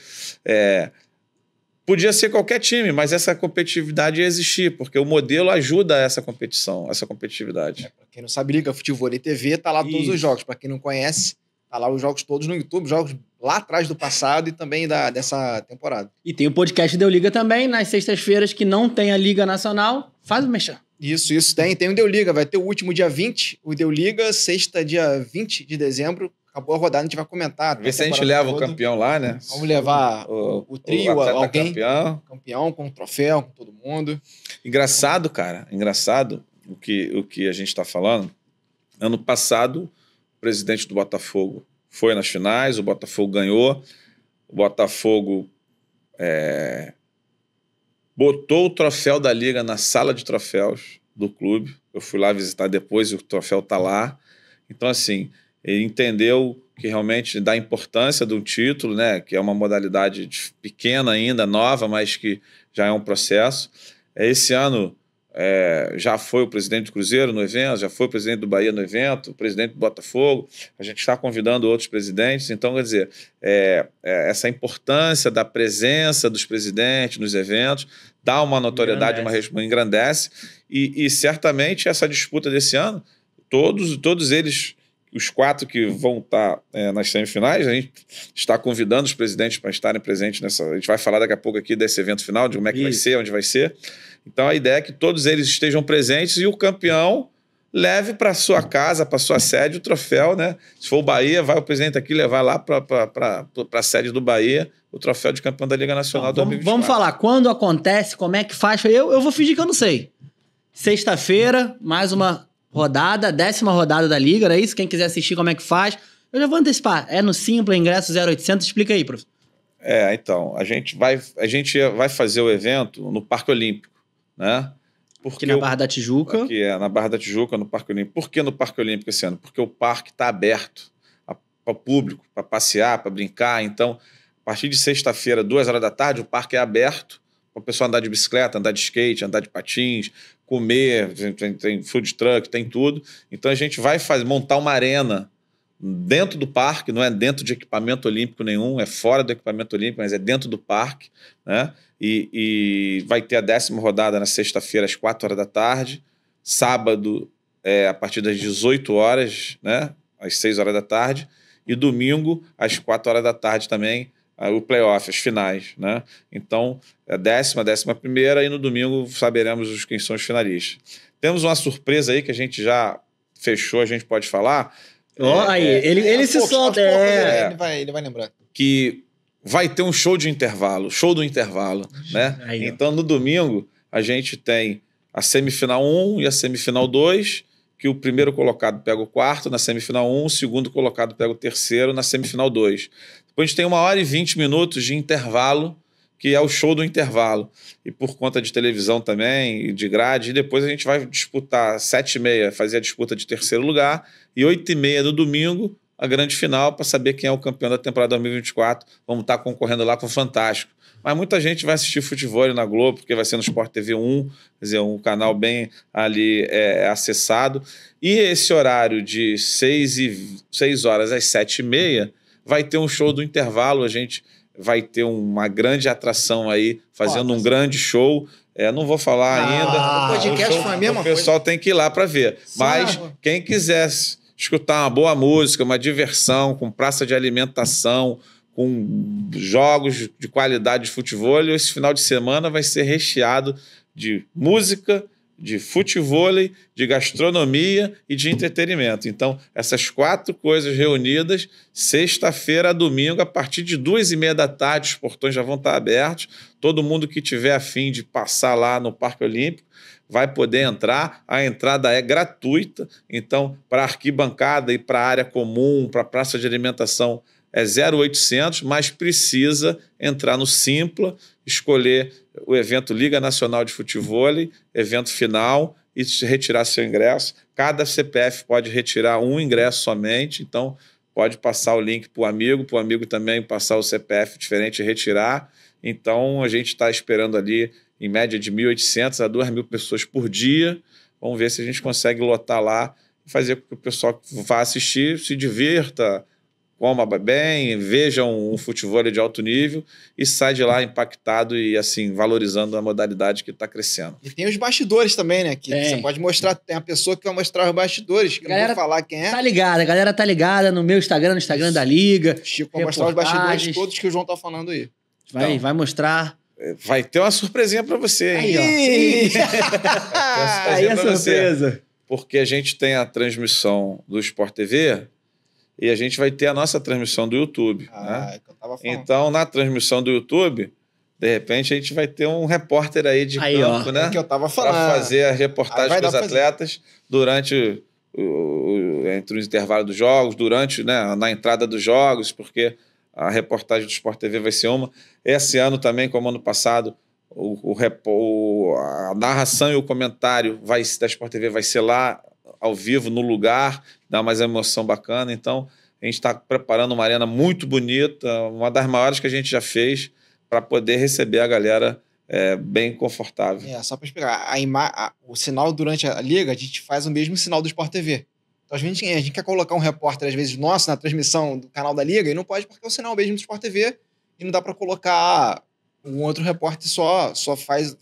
podia ser qualquer time, mas essa competitividade ia existir, porque o modelo ajuda essa competição, essa competitividade. Para quem não sabe, Liga Futevôlei TV, tá lá todos os jogos. Para quem não conhece, tá lá os jogos todos no YouTube, jogos lá atrás do passado e também dessa temporada. E tem o podcast Deu Liga também, nas sextas-feiras que não tem a Liga Nacional. Faz o mexer. Isso, tem o Deu Liga, vai ter o último dia 20, o Deu Liga, sexta, dia 20 de dezembro, acabou a rodada, a gente vai comentar. Vê se a gente leva o campeão lá, né? Vamos levar o trio, alguém, campeão com troféu, com todo mundo. Engraçado, cara, o que a gente está falando. Ano passado, o presidente do Botafogo foi nas finais, o Botafogo ganhou, o Botafogo botou o troféu da Liga na sala de troféus do clube. Eu fui lá visitar depois e o troféu está lá. Então, assim, ele entendeu que realmente dá importância de um título, né, que é uma modalidade pequena ainda, nova, mas que já é um processo. Esse ano já foi o presidente do Cruzeiro no evento, já foi o presidente do Bahia no evento, o presidente do Botafogo. A gente está convidando outros presidentes. Então, quer dizer, essa importância da presença dos presidentes nos eventos dá uma notoriedade, engrandece. E certamente essa disputa desse ano, todos eles, os 4 que vão estar nas semifinais, a gente está convidando os presidentes para estarem presentes nessa... A gente vai falar daqui a pouco aqui desse evento final, de como é que vai ser, onde vai ser. Então a ideia é que todos eles estejam presentes e o campeão leve para sua casa, para sua sede, o troféu, né? Se for o Bahia, vai o presidente aqui levar lá para a sede do Bahia o troféu de campeão da Liga Nacional 2024. Vamos falar, quando acontece, como é que faz? Eu vou fingir que eu não sei. Sexta-feira, mais uma rodada, 10ª rodada da Liga, não é isso? Quem quiser assistir, como é que faz? Eu já vou antecipar. É no Simpla, ingresso 0800, explica aí, professor. Então, a gente vai fazer o evento no Parque Olímpico, né? Aqui na Barra da Tijuca. Aqui na Barra da Tijuca, no Parque Olímpico. Por que no Parque Olímpico esse ano? Porque o parque está aberto para o público, para passear, para brincar. Então, a partir de sexta-feira, 2h da tarde, o parque é aberto para o pessoal andar de bicicleta, andar de skate, andar de patins, comer, tem food truck, tem tudo. Então, a gente vai montar uma arena dentro do parque, não é dentro de equipamento olímpico nenhum, é fora do equipamento olímpico, mas é dentro do parque, né? E vai ter a 10ª rodada na sexta-feira, às 4h da tarde, sábado, a partir das 18h, né? Às 6h da tarde, e domingo, às 4h da tarde também, o playoff, as finais, né? Então, a 11ª, e no domingo saberemos quem são os finalistas. Temos uma surpresa aí que a gente já fechou, a gente pode falar. Ele se solta. Ele vai lembrar. Que vai ter um show do intervalo, né? Então, no domingo, a gente tem a semifinal 1 e a semifinal 2, que o primeiro colocado pega o quarto na semifinal 1, o segundo colocado pega o terceiro na semifinal 2. Depois a gente tem 1h20 de intervalo, que é o show do intervalo. E por conta de televisão também, e de grade, e depois a gente vai disputar 7h30, fazer a disputa de terceiro lugar, e 8h30 do domingo, a grande final, para saber quem é o campeão da temporada 2024. Vamos estar concorrendo lá com o Fantástico. Mas muita gente vai assistir futebol na Globo, porque vai ser no Sport TV 1, quer dizer, um canal bem ali acessado. E esse horário de 6 horas às 7h30 vai ter um show do intervalo. A gente vai ter uma grande atração aí, fazendo um grande show. Não vou falar ainda. O podcast foi a mesma coisa. O pessoal tem que ir lá para ver. Mas quem quiser escutar uma boa música, uma diversão, com praça de alimentação, com jogos de qualidade de futebol, esse final de semana vai ser recheado de música, de futebol, de gastronomia e de entretenimento. Então, essas 4 coisas reunidas, sexta-feira a domingo, a partir de 2h30 da tarde, os portões já vão estar abertos. Todo mundo que tiver a fim de passar lá no Parque Olímpico vai poder entrar. A entrada é gratuita, então, para a arquibancada e para a área comum, para a praça de alimentação, é 0,800, mas precisa entrar no Simpla, escolher o evento Liga Nacional de Futebol, evento final, e retirar seu ingresso. Cada CPF pode retirar um ingresso somente, então pode passar o link para o amigo também passar o CPF diferente e retirar. Então a gente está esperando ali, em média, de 1.800 a 2.000 pessoas por dia. Vamos ver se a gente consegue lotar lá e fazer com que o pessoal que vá assistir se divirta, coma bem, vejam um futebol de alto nível e sai de lá impactado e, assim, valorizando a modalidade que está crescendo. E tem os bastidores também, né? Que você pode mostrar, tem a pessoa que vai mostrar os bastidores, que não vou falar quem é. Tá ligada, a galera tá ligada no meu Instagram, no Instagram da Liga. Chico vai mostrar os bastidores todos que o João tá falando aí. Vai mostrar. Vai ter uma surpresinha para você, hein? Aí, ó. Aí é surpresa. Porque a gente tem a transmissão do Sport TV e a gente vai ter a nossa transmissão do YouTube. Né? Que eu tava falando. Então, na transmissão do YouTube, de repente, a gente vai ter um repórter aí de campo, né? Que eu tava falando. Para fazer a reportagem com os atletas durante entre os intervalos dos jogos, durante, né, na entrada dos jogos, porque a reportagem do Sport TV vai ser uma. Esse ano também, como ano passado, a narração e o comentário da Sport TV vai ser lá, ao vivo, no lugar, dá mais emoção bacana. Então, a gente está preparando uma arena muito bonita, uma das maiores que a gente já fez, para poder receber a galera bem confortável. Só para explicar, o sinal durante a liga, a gente faz o mesmo sinal do Sport TV. Então, a gente quer colocar um repórter, às vezes, nosso, na transmissão do canal da liga, e não pode porque é o sinal mesmo do Sport TV, e não dá para colocar um outro repórter só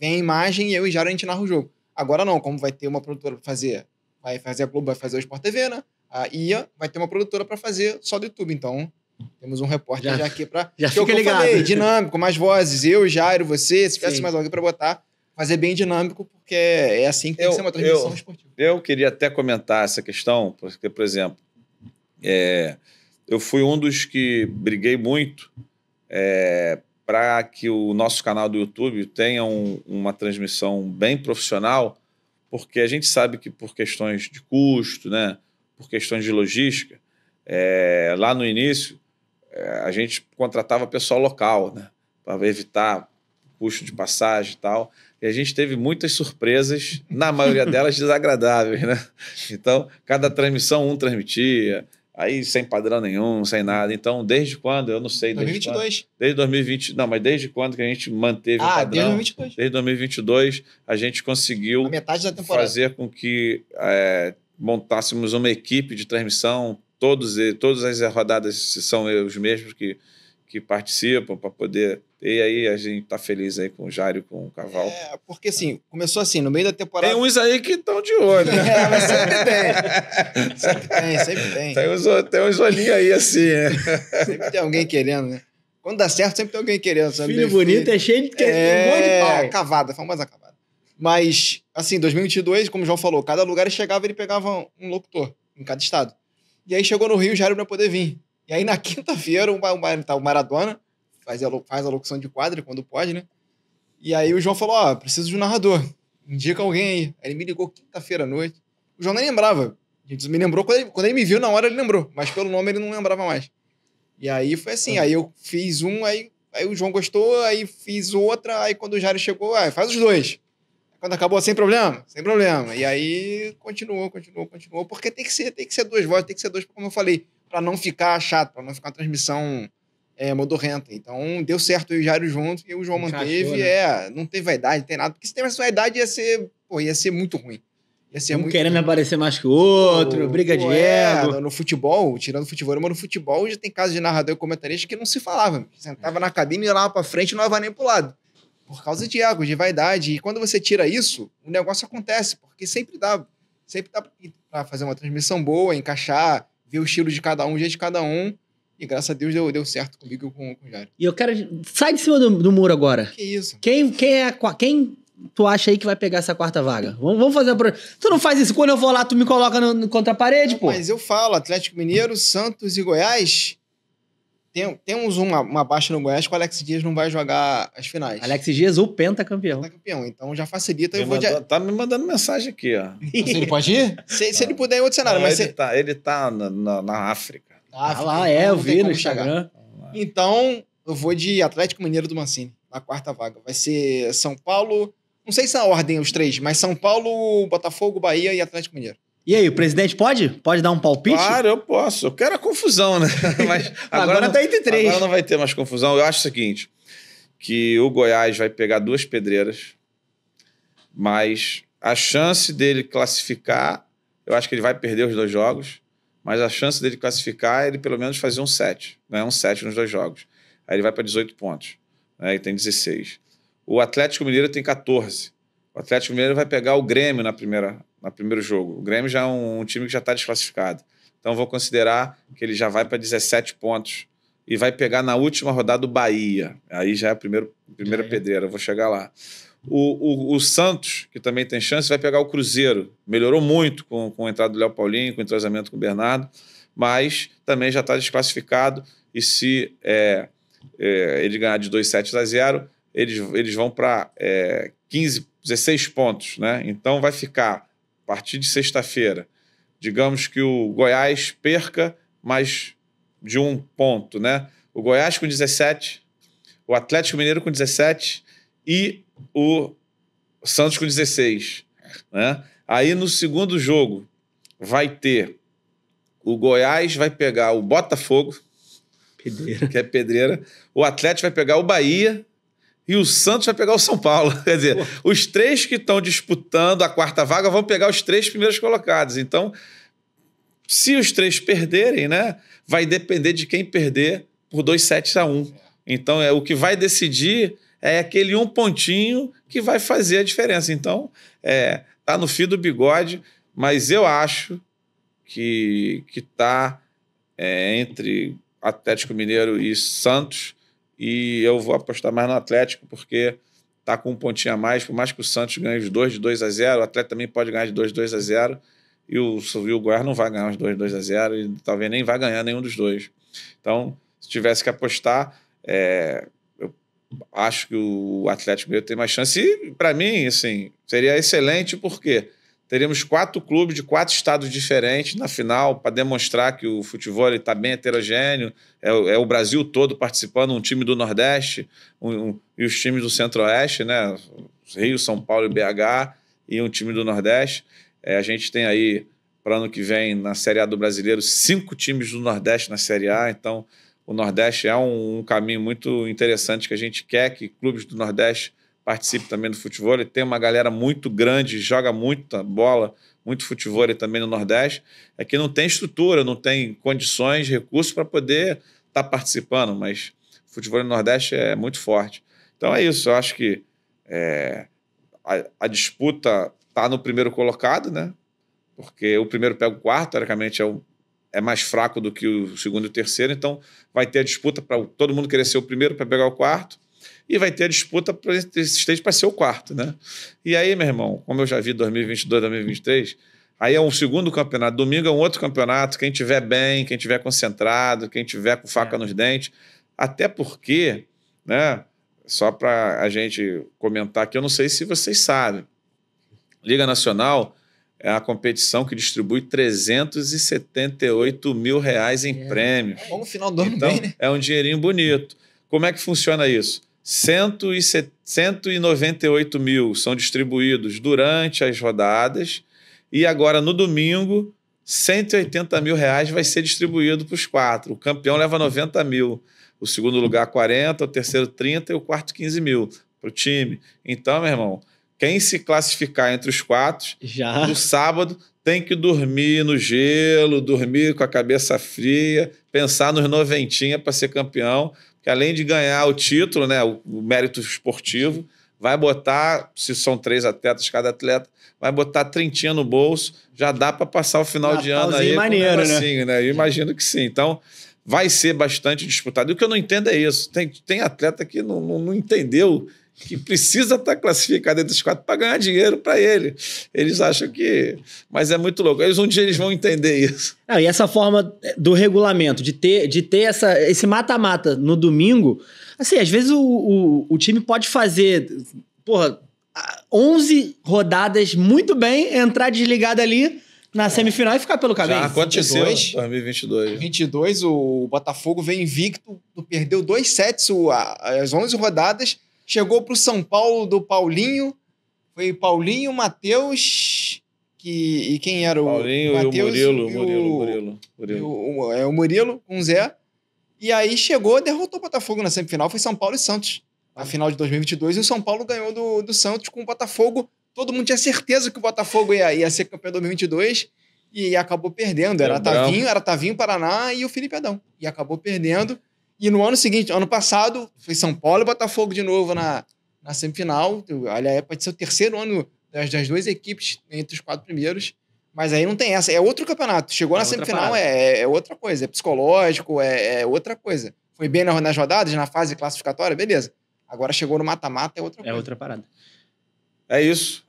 vem a imagem e eu e Jairo a gente narra o jogo. Agora não, como vai ter uma produtora para fazer... Vai fazer a Globo, vai fazer o Sport TV, né? A IA vai ter uma produtora para fazer só do YouTube. Então, temos um repórter já aqui para... Já fica ligado. Falei, dinâmico, mais vozes. Eu, Jairo, você, se tivesse mais alguém para botar, fazer bem dinâmico, porque é assim que tem que ser uma transmissão esportiva. Eu queria até comentar essa questão, porque, por exemplo, eu fui um dos que briguei muito para que o nosso canal do YouTube tenha uma transmissão bem profissional, porque a gente sabe que por questões de custo, né, por questões de logística, lá no início, a gente contratava pessoal local, né, para evitar custo de passagem e tal, e a gente teve muitas surpresas, na maioria delas desagradáveis, né? Então, cada transmissão um transmitia, aí sem padrão nenhum, sem nada. Então, desde quando? Eu não sei. 2022. Desde 2020. Não, mas desde quando que a gente manteve o padrão? Desde 2022. Desde 2022, a gente conseguiu metade da temporada. Fazer com que montássemos uma equipe de transmissão. Todas as rodadas são os mesmos que participam para poder... E aí a gente tá feliz aí com o Jairo e com o Caval. Porque assim, começou assim, no meio da temporada... Tem uns aí que estão de olho, né? Mas sempre tem. Tem uns olhinhos aí assim, né? Sempre tem alguém querendo, né? Quando dá certo, sempre tem alguém querendo. Filho bonito é cheio de um monte de pau. Cavada, famosa cavada. Mas, assim, 2022, como o João falou, cada lugar ele chegava, ele pegava um locutor em cada estado. E aí chegou no Rio, o Jairo não ia poder vir. E aí na quinta-feira, o Maradona faz a locução de quadra quando pode, né? E aí o João falou, ó, preciso de um narrador. Indica alguém aí. Aí ele me ligou quinta-feira à noite. O João nem lembrava. Me lembrou, quando ele me viu na hora, ele lembrou. Mas pelo nome ele não lembrava mais. E aí foi assim, aí eu fiz um, aí o João gostou, aí fiz outra, aí quando o Jairo chegou, faz os dois. Quando acabou, sem problema? Sem problema. E aí continuou, porque tem que ser duas vozes, tem que ser dois, como eu falei, pra não ficar chato, pra não ficar uma transmissão modorrenta. Então deu certo eu e o Jairo junto, e o João manteve, né? Não teve vaidade, não tem nada, porque se tivesse vaidade ia ser muito ruim. Querendo aparecer mais que o outro, briga de ego. No futebol, tirando o futebol, mas no futebol já tem casos de narrador e comentarista que não se falava. Sentava na cabine, ia lá pra frente e não ia nem pro lado. Por causa de ego, de vaidade. E quando você tira isso, o negócio acontece, porque sempre dá pra fazer uma transmissão boa, encaixar, ver o estilo de cada um, o jeito de cada um. E graças a Deus deu certo comigo e com o Jairo. E eu quero... Sai de cima do muro agora. Que isso? Quem tu acha aí que vai pegar essa quarta vaga? Vamos fazer Tu não faz isso quando eu vou lá, tu me coloca contra a parede, pô? Mas eu falo, Atlético Mineiro, Santos e Goiás. Temos uma baixa no Goiás que o Alex Dias não vai jogar as finais. Alex Dias, o pentacampeão. Então já facilita. Tá me mandando mensagem aqui, ó. Ele pode ir? Se ele puder em outro cenário. Mas ele tá na África. Lá eu vi no Instagram. Então, eu vou de Atlético Mineiro do Mancini, na quarta vaga. Vai ser São Paulo... Não sei se é a ordem os três, mas São Paulo, Botafogo, Bahia e Atlético Mineiro. E aí, o presidente pode? Pode dar um palpite? Claro, eu posso. Eu quero a confusão, né? Mas agora tá entre três. Agora não vai ter mais confusão. Eu acho o seguinte, que o Goiás vai pegar 2 pedreiras, mas a chance dele classificar, eu acho que ele vai perder os 2 jogos, mas a chance dele classificar é ele pelo menos fazer um 7, né? Um 7 nos 2 jogos. Aí ele vai para 18 pontos, né? E tem 16. O Atlético Mineiro tem 14. O Atlético Mineiro vai pegar o Grêmio no primeiro jogo. O Grêmio já é um time que já está desclassificado. Então, vou considerar que ele já vai para 17 pontos e vai pegar na última rodada o Bahia. Aí já é a primeira pedreira, eu vou chegar lá. O Santos, que também tem chance, vai pegar o Cruzeiro. Melhorou muito com a entrada do Léo Paulinho, com o entrosamento com o Bernardo, mas também já está desclassificado. E se ele ganhar de 2-7-0, eles vão para 16 pontos, né? Então vai ficar, a partir de sexta-feira, digamos que o Goiás perca mais de 1 ponto, né? O Goiás com 17, o Atlético Mineiro com 17 e o Santos com 16, né? Aí no segundo jogo vai ter o Goiás vai pegar o Botafogo, que é pedreira, o Atlético vai pegar o Bahia e o Santos vai pegar o São Paulo. Quer dizer, os 3 que estão disputando a quarta vaga vão pegar os 3 primeiros colocados. Então, se os 3 perderem, né, vai depender de quem perder por 2-7-1. Então, o que vai decidir é aquele 1 pontinho que vai fazer a diferença. Então, tá no fio do bigode, mas eu acho que tá entre Atlético Mineiro e Santos. E eu vou apostar mais no Atlético, porque tá com 1 pontinho a mais. Por mais que o Santos ganhe os 2 de 2-0, o Atlético também pode ganhar de 2-0. E o Goiás não vai ganhar os 2 de 2-0 e talvez nem vai ganhar nenhum dos 2. Então, se tivesse que apostar, eu acho que o Atlético Mineiro tem mais chance. E, para mim, assim, seria excelente, porque teríamos 4 clubes de 4 estados diferentes na final para demonstrar que o futebol está bem heterogêneo. É o Brasil todo participando, um time do Nordeste e os times do Centro-Oeste, né? Rio, São Paulo e BH, e um time do Nordeste. A gente tem aí, para ano que vem, na Série A do Brasileiro, 5 times do Nordeste na Série A. Então, o Nordeste é um caminho muito interessante que a gente quer que clubes do Nordeste participe também do futebol. Ele tem uma galera muito grande, joga muita bola, muito futebol também no Nordeste. É que não tem estrutura, não tem condições, recursos para poder estar participando, mas o futebol no Nordeste é muito forte. Então é isso, eu acho que a disputa está no primeiro colocado, né? Porque o primeiro pega o quarto, teoricamente é mais fraco do que o segundo e o terceiro, então vai ter a disputa para todo mundo querer ser o primeiro para pegar o quarto, e vai ter a disputa para esses 3 para ser o quarto, né? E aí, meu irmão, como eu já vi 2022, 2023, aí é um segundo campeonato. Domingo é um outro campeonato. Quem tiver bem, quem tiver concentrado, quem tiver com faca nos dentes. Até porque, né, só para a gente comentar aqui, eu não sei se vocês sabem, Liga Nacional é a competição que distribui R$378 mil em prêmios. Vamos no final do ano então, bem, né? É um dinheirinho bonito. Como é que funciona isso? 198 mil são distribuídos durante as rodadas e agora, no domingo, R$180 mil vai ser distribuído para os 4. O campeão leva 90 mil, o segundo lugar 40, o terceiro 30 e o quarto 15 mil para o time. Então, meu irmão, quem se classificar entre os 4, no sábado, tem que dormir no gelo, dormir com a cabeça fria, pensar nos noventinha para ser campeão, que além de ganhar o título, né, o mérito esportivo, vai botar, se são 3 atletas, cada atleta, vai botar 30 no bolso, já dá para passar o final de ano aí maneiro, com um negocinho, né? Eu imagino que sim. Então, vai ser bastante disputado. E o que eu não entendo é isso. Tem atleta que não entendeu que precisa estar classificado entre os 4 para ganhar dinheiro para ele. Eles acham que... Mas é muito louco. Um dia eles vão entender isso. E essa forma do regulamento, de ter esse mata-mata no domingo, assim, às vezes o time pode fazer, 11 rodadas muito bem, entrar desligado ali na semifinal e ficar pelo caminho. Já aconteceu em 2022. 22, o Botafogo veio invicto, perdeu 2 sets as 11 rodadas, chegou para o São Paulo do Paulinho, foi Paulinho, Matheus, e quem era o Paulinho Mateus, e o Murilo. O Murilo com o Zé. E aí chegou, derrotou o Botafogo na semifinal, foi São Paulo e Santos. Na final de 2022, e o São Paulo ganhou do Santos com o Botafogo. Todo mundo tinha certeza que o Botafogo ia ser campeão em 2022 e acabou perdendo. Era Tavinho, Paraná e o Felipe Adão. E acabou perdendo. E no ano seguinte, ano passado, foi São Paulo e Botafogo de novo na semifinal. Olha, pode ser o terceiro ano das 2 equipes entre os 4 primeiros. Mas aí não tem essa. É outro campeonato. Chegou na semifinal, é outra coisa. É psicológico, é outra coisa. Foi bem nas rodadas, na fase classificatória, beleza. Agora chegou no mata-mata, é outra coisa. É outra parada. É isso.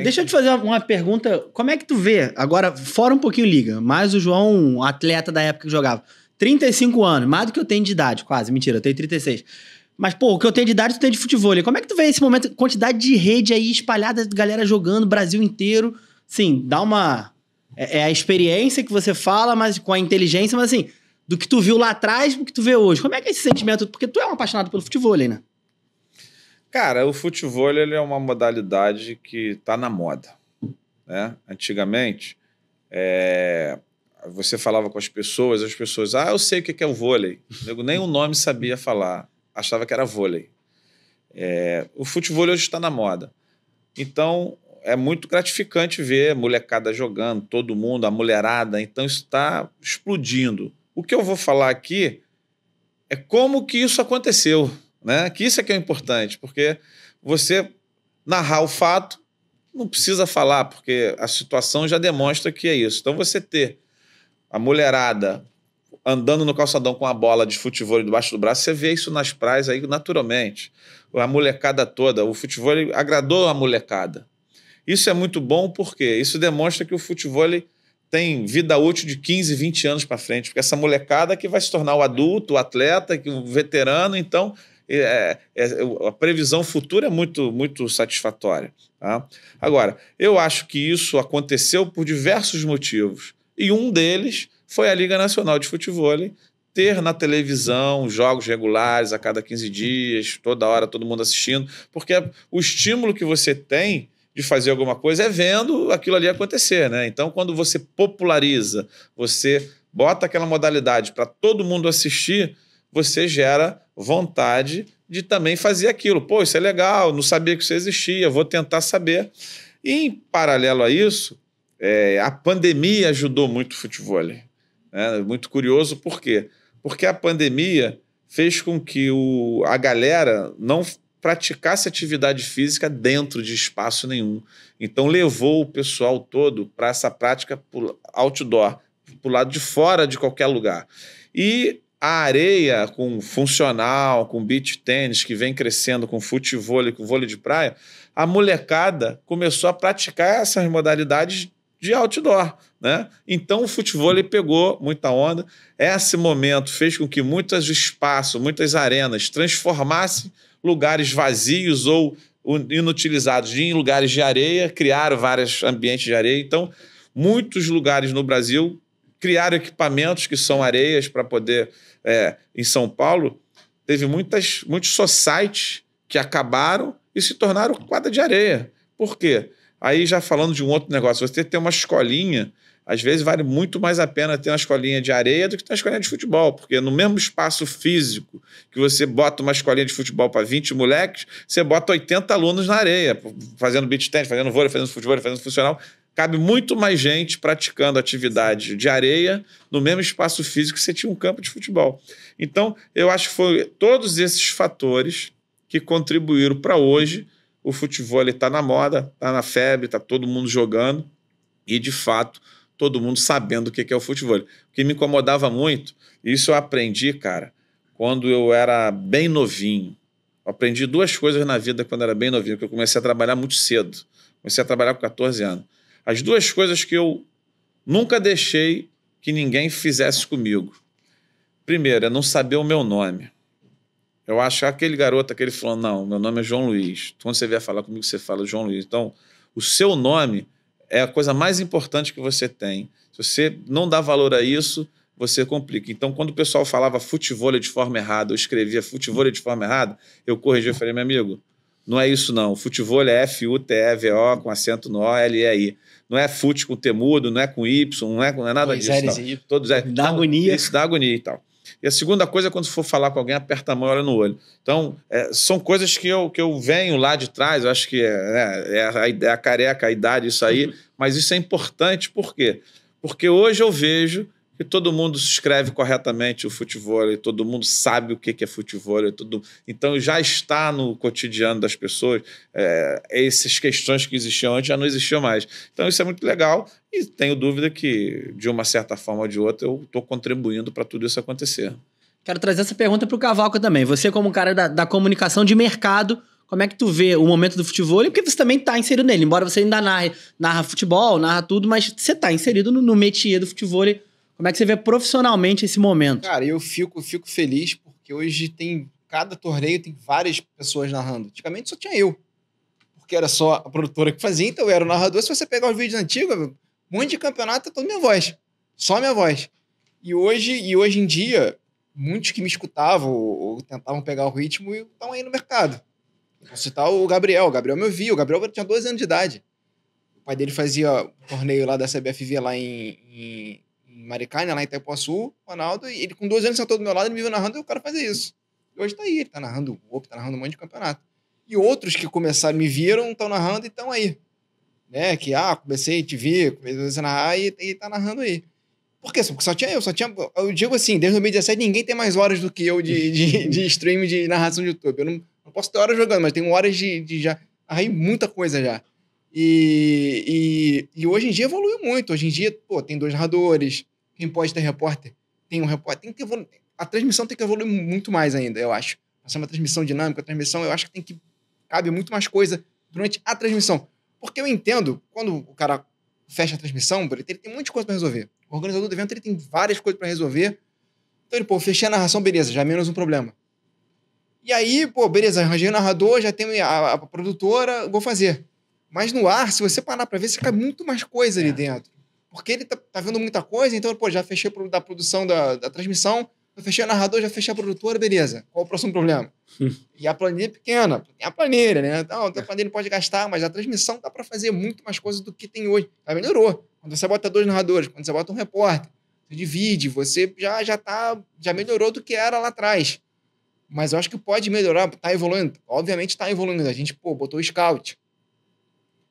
Deixa eu te fazer uma pergunta. Como é que tu vê, agora, fora um pouquinho liga, mais o João, um atleta da época que jogava, 35 anos, mais do que eu tenho de idade, quase, mentira, eu tenho 36. Mas, o que eu tenho de idade, tu tem de futebol. Como é que tu vê esse momento, quantidade de rede aí espalhada, galera jogando, Brasil inteiro? Sim, dá uma... É a experiência que você fala, mas com a inteligência, mas assim, do que tu viu lá atrás, do que tu vê hoje. Como é que é esse sentimento? Porque tu é um apaixonado pelo futebol, né? Cara, o futebol ele é uma modalidade que está na moda, né? Antigamente, você falava com as pessoas, eu sei o que é o vôlei. Eu nem o nome sabia falar, achava que era vôlei. O futebol hoje está na moda. Então, é muito gratificante ver a molecada jogando, todo mundo, a mulherada. Então, isso está explodindo. O que eu vou falar aqui é como que isso aconteceu, né? Que isso é que é importante, porque você narrar o fato não precisa falar, porque a situação já demonstra que é isso. Então, você ter a mulherada andando no calçadão com a bola de futebol debaixo do braço, você vê isso nas praias aí naturalmente. A molecada toda, o futebol agradou a molecada. Isso é muito bom porque isso demonstra que o futebol tem vida útil de 15, 20 anos para frente, porque essa molecada que vai se tornar o adulto, o atleta, o veterano, então a previsão futura é muito, muito satisfatória. Tá? Agora, eu acho que isso aconteceu por diversos motivos, e um deles foi a Liga Nacional de Futebol ter na televisão jogos regulares a cada 15 dias, toda hora, todo mundo assistindo, porque o estímulo que você tem de fazer alguma coisa é vendo aquilo ali acontecer, né? Então, quando você populariza, você bota aquela modalidade para todo mundo assistir, você gera vontade de também fazer aquilo. Pô, isso é legal, não sabia que isso existia, vou tentar saber. E, em paralelo a isso, a pandemia ajudou muito o futebol. Muito curioso, por quê? Porque a pandemia fez com que a galera não praticasse atividade física dentro de espaço nenhum. Então, levou o pessoal todo para essa prática outdoor, para o lado de fora de qualquer lugar. E a areia com funcional, com beach tênis, que vem crescendo com futebol e com vôlei de praia, a molecada começou a praticar essas modalidades de outdoor, né? Então o futebol pegou muita onda. Esse momento fez com que muitos espaços, muitas arenas transformassem lugares vazios ou inutilizados em lugares de areia, criaram vários ambientes de areia. Então, muitos lugares no Brasil criaram equipamentos que são areias para poder... em São Paulo, teve muitos societies que acabaram e se tornaram quadra de areia. Por quê? Aí já falando de um outro negócio, você ter uma escolinha, às vezes vale muito mais a pena ter uma escolinha de areia do que ter uma escolinha de futebol, porque no mesmo espaço físico que você bota uma escolinha de futebol para 20 moleques, você bota 80 alunos na areia, fazendo beach tennis, fazendo vôlei, fazendo futebol, fazendo funcional. Cabe muito mais gente praticando atividade de areia no mesmo espaço físico que você tinha um campo de futebol. Então, eu acho que foi todos esses fatores que contribuíram para hoje o futebol está na moda, está na febre, está todo mundo jogando e, de fato, todo mundo sabendo o que é o futebol. O que me incomodava muito, isso eu aprendi, cara, quando eu era bem novinho. Eu aprendi 2 coisas na vida quando eu era bem novinho, porque eu comecei a trabalhar muito cedo. Comecei a trabalhar com 14 anos. As 2 coisas que eu nunca deixei que ninguém fizesse comigo. Primeiro, é não saber o meu nome. Eu acho que aquele garoto, aquele falou, não, meu nome é João Luiz. Quando você vier falar comigo, você fala João Luiz. Então, o seu nome é a coisa mais importante que você tem. Se você não dá valor a isso, você complica. Então, quando o pessoal falava futevôlei de forma errada, eu escrevia futevôlei de forma errada, eu corrigi, eu falei, meu amigo, não é isso não. Futevôlei é F-U-T-E-V-O, com acento no O, L-E-I. Não é fute com T mudo, não é com Y, não é nada disso. Todos dá agonia. Isso dá agonia e tal. E a segunda coisa é quando for falar com alguém, aperta a mão e olha no olho. Então, são coisas que eu venho lá de trás, eu acho que é a careca, a idade, isso aí, mas isso é importante, por quê? Porque hoje eu vejo que todo mundo escreve corretamente o futevôlei, todo mundo sabe o que é futevôlei, então já está no cotidiano das pessoas, essas questões que existiam antes já não existiam mais. Então isso é muito legal e tenho dúvida que, de uma certa forma ou de outra, eu estou contribuindo para tudo isso acontecer. Quero trazer essa pergunta para o Cavalca também. Você, como cara da comunicação de mercado, como é que tu vê o momento do futevôlei? Porque você também está inserido nele, embora você ainda narra futebol, narra tudo, mas você está inserido no métier do futevôlei. Como é que você vê profissionalmente esse momento? Cara, eu fico feliz porque hoje cada torneio tem várias pessoas narrando. Antigamente só tinha eu, porque era só a produtora que fazia, então eu era o narrador. Se você pegar os vídeos antigos, um monte de campeonato é toda minha voz, só minha voz. E hoje em dia, muitos que me escutavam ou tentavam pegar o ritmo estão aí no mercado. Vou citar o Gabriel me ouvia, o Gabriel tinha 12 anos de idade. O pai dele fazia um torneio lá da CBFV lá em Maricá, lá em Itaipuaçu, Ronaldo, e ele com 12 anos sentou do meu lado, ele me viu narrando e o cara fazia isso. E hoje tá aí, ele tá narrando o Open, tá narrando um monte de campeonato. E outros que começaram, me viram, estão narrando e estão aí. Né? Que, comecei a te ver, comecei a narrar e tá narrando aí. Por quê? Porque só tinha eu digo assim, desde 2017 ninguém tem mais horas do que eu de stream, de narração de YouTube. Eu não posso ter horas jogando, mas tenho horas de já narrei muita coisa já. E hoje em dia evoluiu muito. Hoje em dia, tem 2 narradores. Quem pode ter repórter? Tem um repórter. A transmissão tem que evoluir muito mais ainda, eu acho. Essa é uma transmissão dinâmica, eu acho que cabe muito mais coisa durante a transmissão. Porque eu entendo, quando o cara fecha a transmissão, ele tem um monte de coisa para resolver. O organizador do evento ele tem várias coisas para resolver. Então ele, fechei a narração, beleza, já é menos um problema. E aí, beleza, arranjei o narrador, já tenho a produtora, vou fazer. Mas no ar, se você parar para ver, você cai muito mais coisa ali dentro. Porque ele tá vendo muita coisa, então, já fechei da produção da transmissão, eu fechei o narrador, já fechei a produtora, beleza. Qual o próximo problema? E a planilha é pequena, tem a planilha, né? Então, a planilha pode gastar, mas a transmissão dá para fazer muito mais coisas do que tem hoje. Já melhorou. Quando você bota 2 narradores, quando você bota um repórter, você divide, você já melhorou do que era lá atrás. Mas eu acho que pode melhorar, tá evoluindo. Obviamente tá evoluindo. A gente, botou o scout.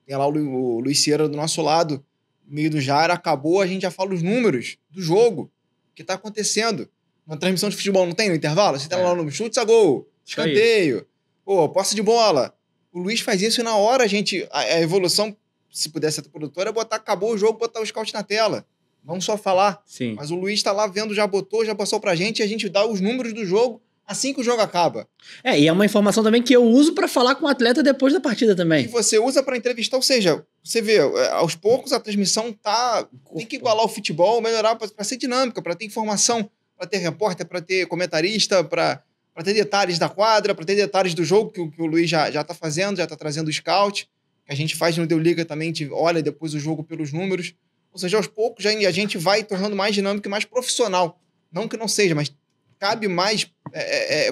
Tem lá o Luiz Sierra do nosso lado, no meio do Jara, acabou, a gente já fala os números do jogo, o que tá acontecendo. Na transmissão de futebol não tem no intervalo? Você tá lá no chute a gol, escanteio, posse de bola. O Luiz faz isso e na hora a evolução, se pudesse ser produtora, é acabou o jogo, botar o scout na tela. Não só falar. Sim. Mas o Luiz tá lá vendo, já passou pra gente, e a gente dá os números do jogo assim que o jogo acaba. E é uma informação também que eu uso para falar com o atleta depois da partida também. E você usa para entrevistar, ou seja, você vê, aos poucos a transmissão tem que igualar o futebol, melhorar para ser dinâmica, para ter informação, para ter repórter, para ter comentarista, para para ter detalhes da quadra, para ter detalhes do jogo que o Luiz já está fazendo, já está trazendo o scout, que a gente faz no Deu Liga também, a gente olha depois o jogo pelos números. Ou seja, aos poucos a gente vai tornando mais dinâmico e mais profissional. Não que não seja, mas cabe mais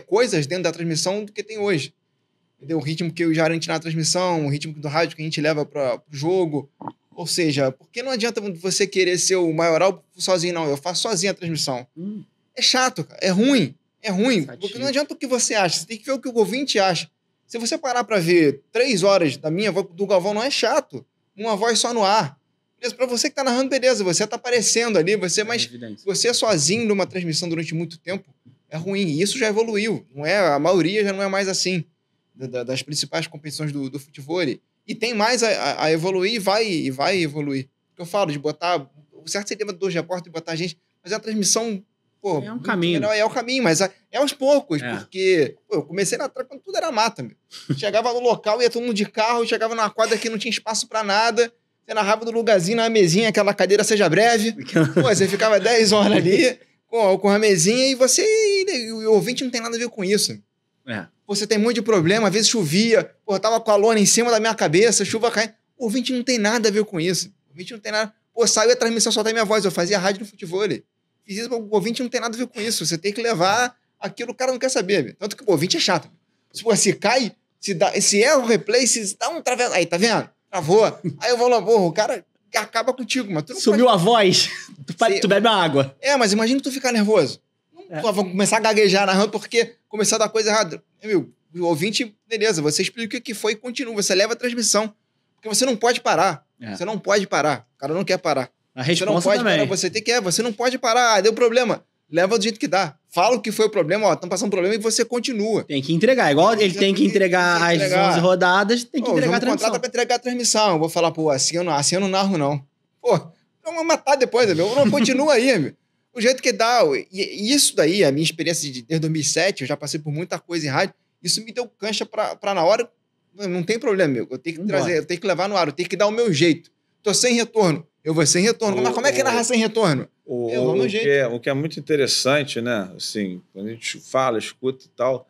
coisas dentro da transmissão do que tem hoje. Entendeu? O ritmo que eu já garanti na transmissão, o ritmo do rádio que a gente leva para o jogo. Ou seja, porque não adianta você querer ser o maioral sozinho, não. Eu faço sozinho a transmissão. É chato, cara. É ruim. É ruim. Porque não adianta o que você acha. Você tem que ver o que o ouvinte acha. Se você parar para ver 3 horas da minha voz do Galvão, não é chato. Uma voz só no ar. Beleza? Para você que tá narrando, beleza. Você tá aparecendo ali. Mas você sozinho numa transmissão durante muito tempo é ruim. E isso já evoluiu. Não é, a maioria já não é mais assim. Das principais competições do futebol. E tem mais a evoluir e vai evoluir. Eu falo de botar... O certo seria dos repórteres e botar a gente... Mas a transmissão... Pô, é um caminho. É o caminho, mas é aos poucos. Porque eu comecei na atrás quando tudo era mata. Meu. Chegava no local, ia todo mundo de carro, chegava numa quadra que não tinha espaço pra nada. Você narrava do lugarzinho, na mesinha, aquela cadeira seja breve. Pô, você ficava 10 horas ali com a mesinha e você... E o ouvinte não tem nada a ver com isso. Você tem muito de problema, às vezes chovia, pô, tava com a lona em cima da minha cabeça, chuva caindo. O ouvinte não tem nada a ver com isso. O ouvinte não tem nada... Pô, saiu a transmissão, só tem minha voz. Eu fazia rádio no futebol. Fiz isso, o ouvinte não tem nada a ver com isso. Você tem que levar aquilo que o cara não quer saber. Meu. Tanto que o ouvinte é chato. Se cai, se erra o replay, se dá um travesso... Aí, tá vendo? Travou. Aí eu vou lá, porra, o cara acaba contigo. Mas tu não sumiu a voz, tu bebe uma água. Mas imagina tu ficar nervoso. Vou começar a gaguejar narrando porque começar a dar coisa errada. Meu, o ouvinte, beleza, você explica o que foi e continua. Você leva a transmissão. Porque você não pode parar. Você não pode parar. O cara não quer parar. A resposta você não pode também. parar, você não pode parar. Deu problema. Leva do jeito que dá. Fala o que foi o problema, estão passando problema e você continua. Tem que entregar. Igual ele tem que entregar as 11 rodadas, tem que entregar a transmissão. Contrata pra entregar a transmissão. Eu vou falar, pô, assim eu não narro, não. Pô, vamos matar depois, meu. Não, continua aí, meu. O jeito que dá. E isso daí, a minha experiência desde 2007, eu já passei por muita coisa em rádio, isso me deu cancha pra na hora, não tem problema, meu. Eu tenho que trazer, eu tenho que levar no ar, eu tenho que dar o meu jeito. Tô sem retorno, eu vou sem retorno. Mas como é que narrar sem retorno? Eu vou no meu jeito. O que é muito interessante, né? Assim, quando a gente fala, escuta e tal,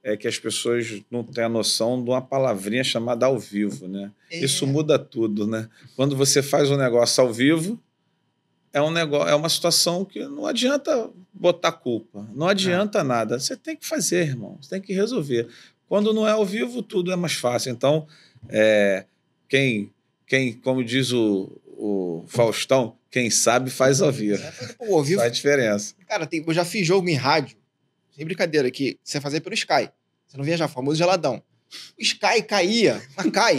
é que as pessoas não têm a noção de uma palavrinha chamada ao vivo, né? Isso muda tudo, né? Quando você faz um negócio ao vivo, é uma situação que não adianta botar culpa, não adianta nada. Você tem que fazer, irmão, você tem que resolver. Quando não é ao vivo, tudo é mais fácil. Então, como diz o Faustão, quem sabe faz ao vivo. Ao vivo faz diferença. Cara, eu já fiz jogo em rádio, sem brincadeira, que você fazia pelo Sky. Você não viaja, famoso geladão. O Sky caía,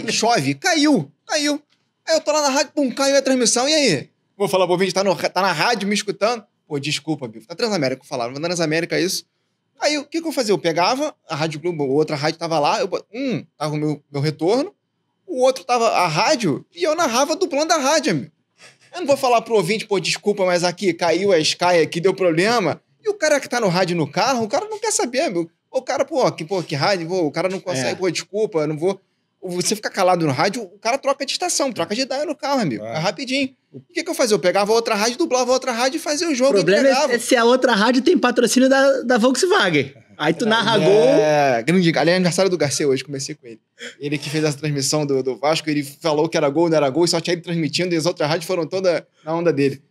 chove, caiu. Aí eu tô lá na rádio, pum, caiu a transmissão, e aí? Vou falar pro ouvinte, tá na rádio me escutando. Pô, desculpa, Bico. Tá Transamérica, eu falava. Na Transamérica isso. Aí, o que eu fazia? Eu pegava a Rádio Globo, outra rádio tava lá, tava o meu retorno, o outro tava a rádio, e eu narrava dublando a rádio, meu. Eu não vou falar pro ouvinte, pô, desculpa, mas aqui caiu a Sky, aqui deu problema. E o cara que tá no rádio no carro, o cara não quer saber, meu. O cara, que rádio, o cara não consegue, pô, desculpa, eu não vou... Você fica calado no rádio, o cara troca de estação, troca de dial no carro, amigo. É rapidinho. O que eu fazia? Eu pegava outra rádio, dublava outra rádio e fazia o jogo. O problema é se a outra rádio tem patrocínio da Volkswagen. Aí tu narra gol... Grande, aliás, aniversário do Garcia hoje, comecei com ele. Ele que fez essa transmissão do Vasco, ele falou que era gol, não era gol, e só tinha ele transmitindo, e as outras rádios foram todas na onda dele.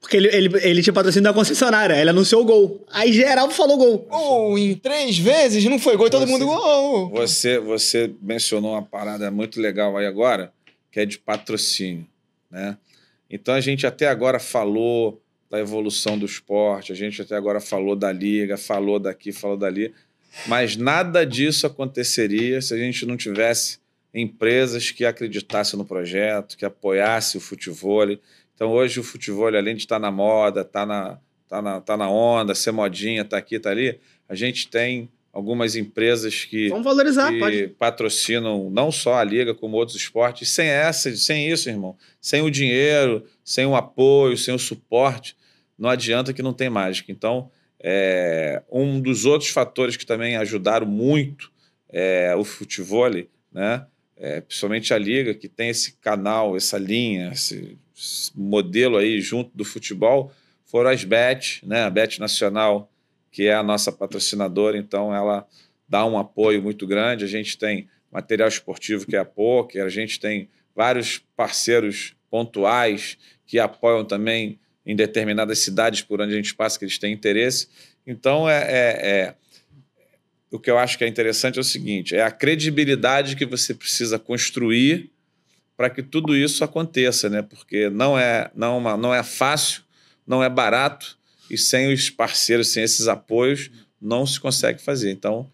Porque ele tinha patrocínio da concessionária, ele anunciou o gol. Aí geral falou gol. Gol em 3 vezes, não foi gol, e todo mundo gol. Você mencionou uma parada muito legal aí agora, que é de patrocínio, né? Então a gente até agora falou da evolução do esporte, a gente até agora falou da liga, falou daqui, falou dali, mas nada disso aconteceria se a gente não tivesse empresas que acreditassem no projeto, que apoiassem o futebol. Então, hoje, o futebol, além de estar na moda, tá na onda, ser modinha, tá aqui, tá ali, a gente tem algumas empresas que patrocinam não só a liga, como outros esportes. Sem isso, irmão, sem o dinheiro, sem o apoio, sem o suporte, não adianta que não tem mágica. Então, um dos outros fatores que também ajudaram muito o futebol, né? Principalmente a liga, que tem esse canal, essa linha, esse modelo aí junto do futebol, foram as bets, né? A Bet Nacional que é a nossa patrocinadora, então ela dá um apoio muito grande. A gente tem material esportivo, que é a Poker, a gente tem vários parceiros pontuais que apoiam também em determinadas cidades por onde a gente passa, que eles têm interesse. Então, o que eu acho que é interessante é o seguinte, é a credibilidade que você precisa construir para que tudo isso aconteça, né? Porque não é fácil, não é barato, e sem os parceiros, sem esses apoios, não se consegue fazer. Então,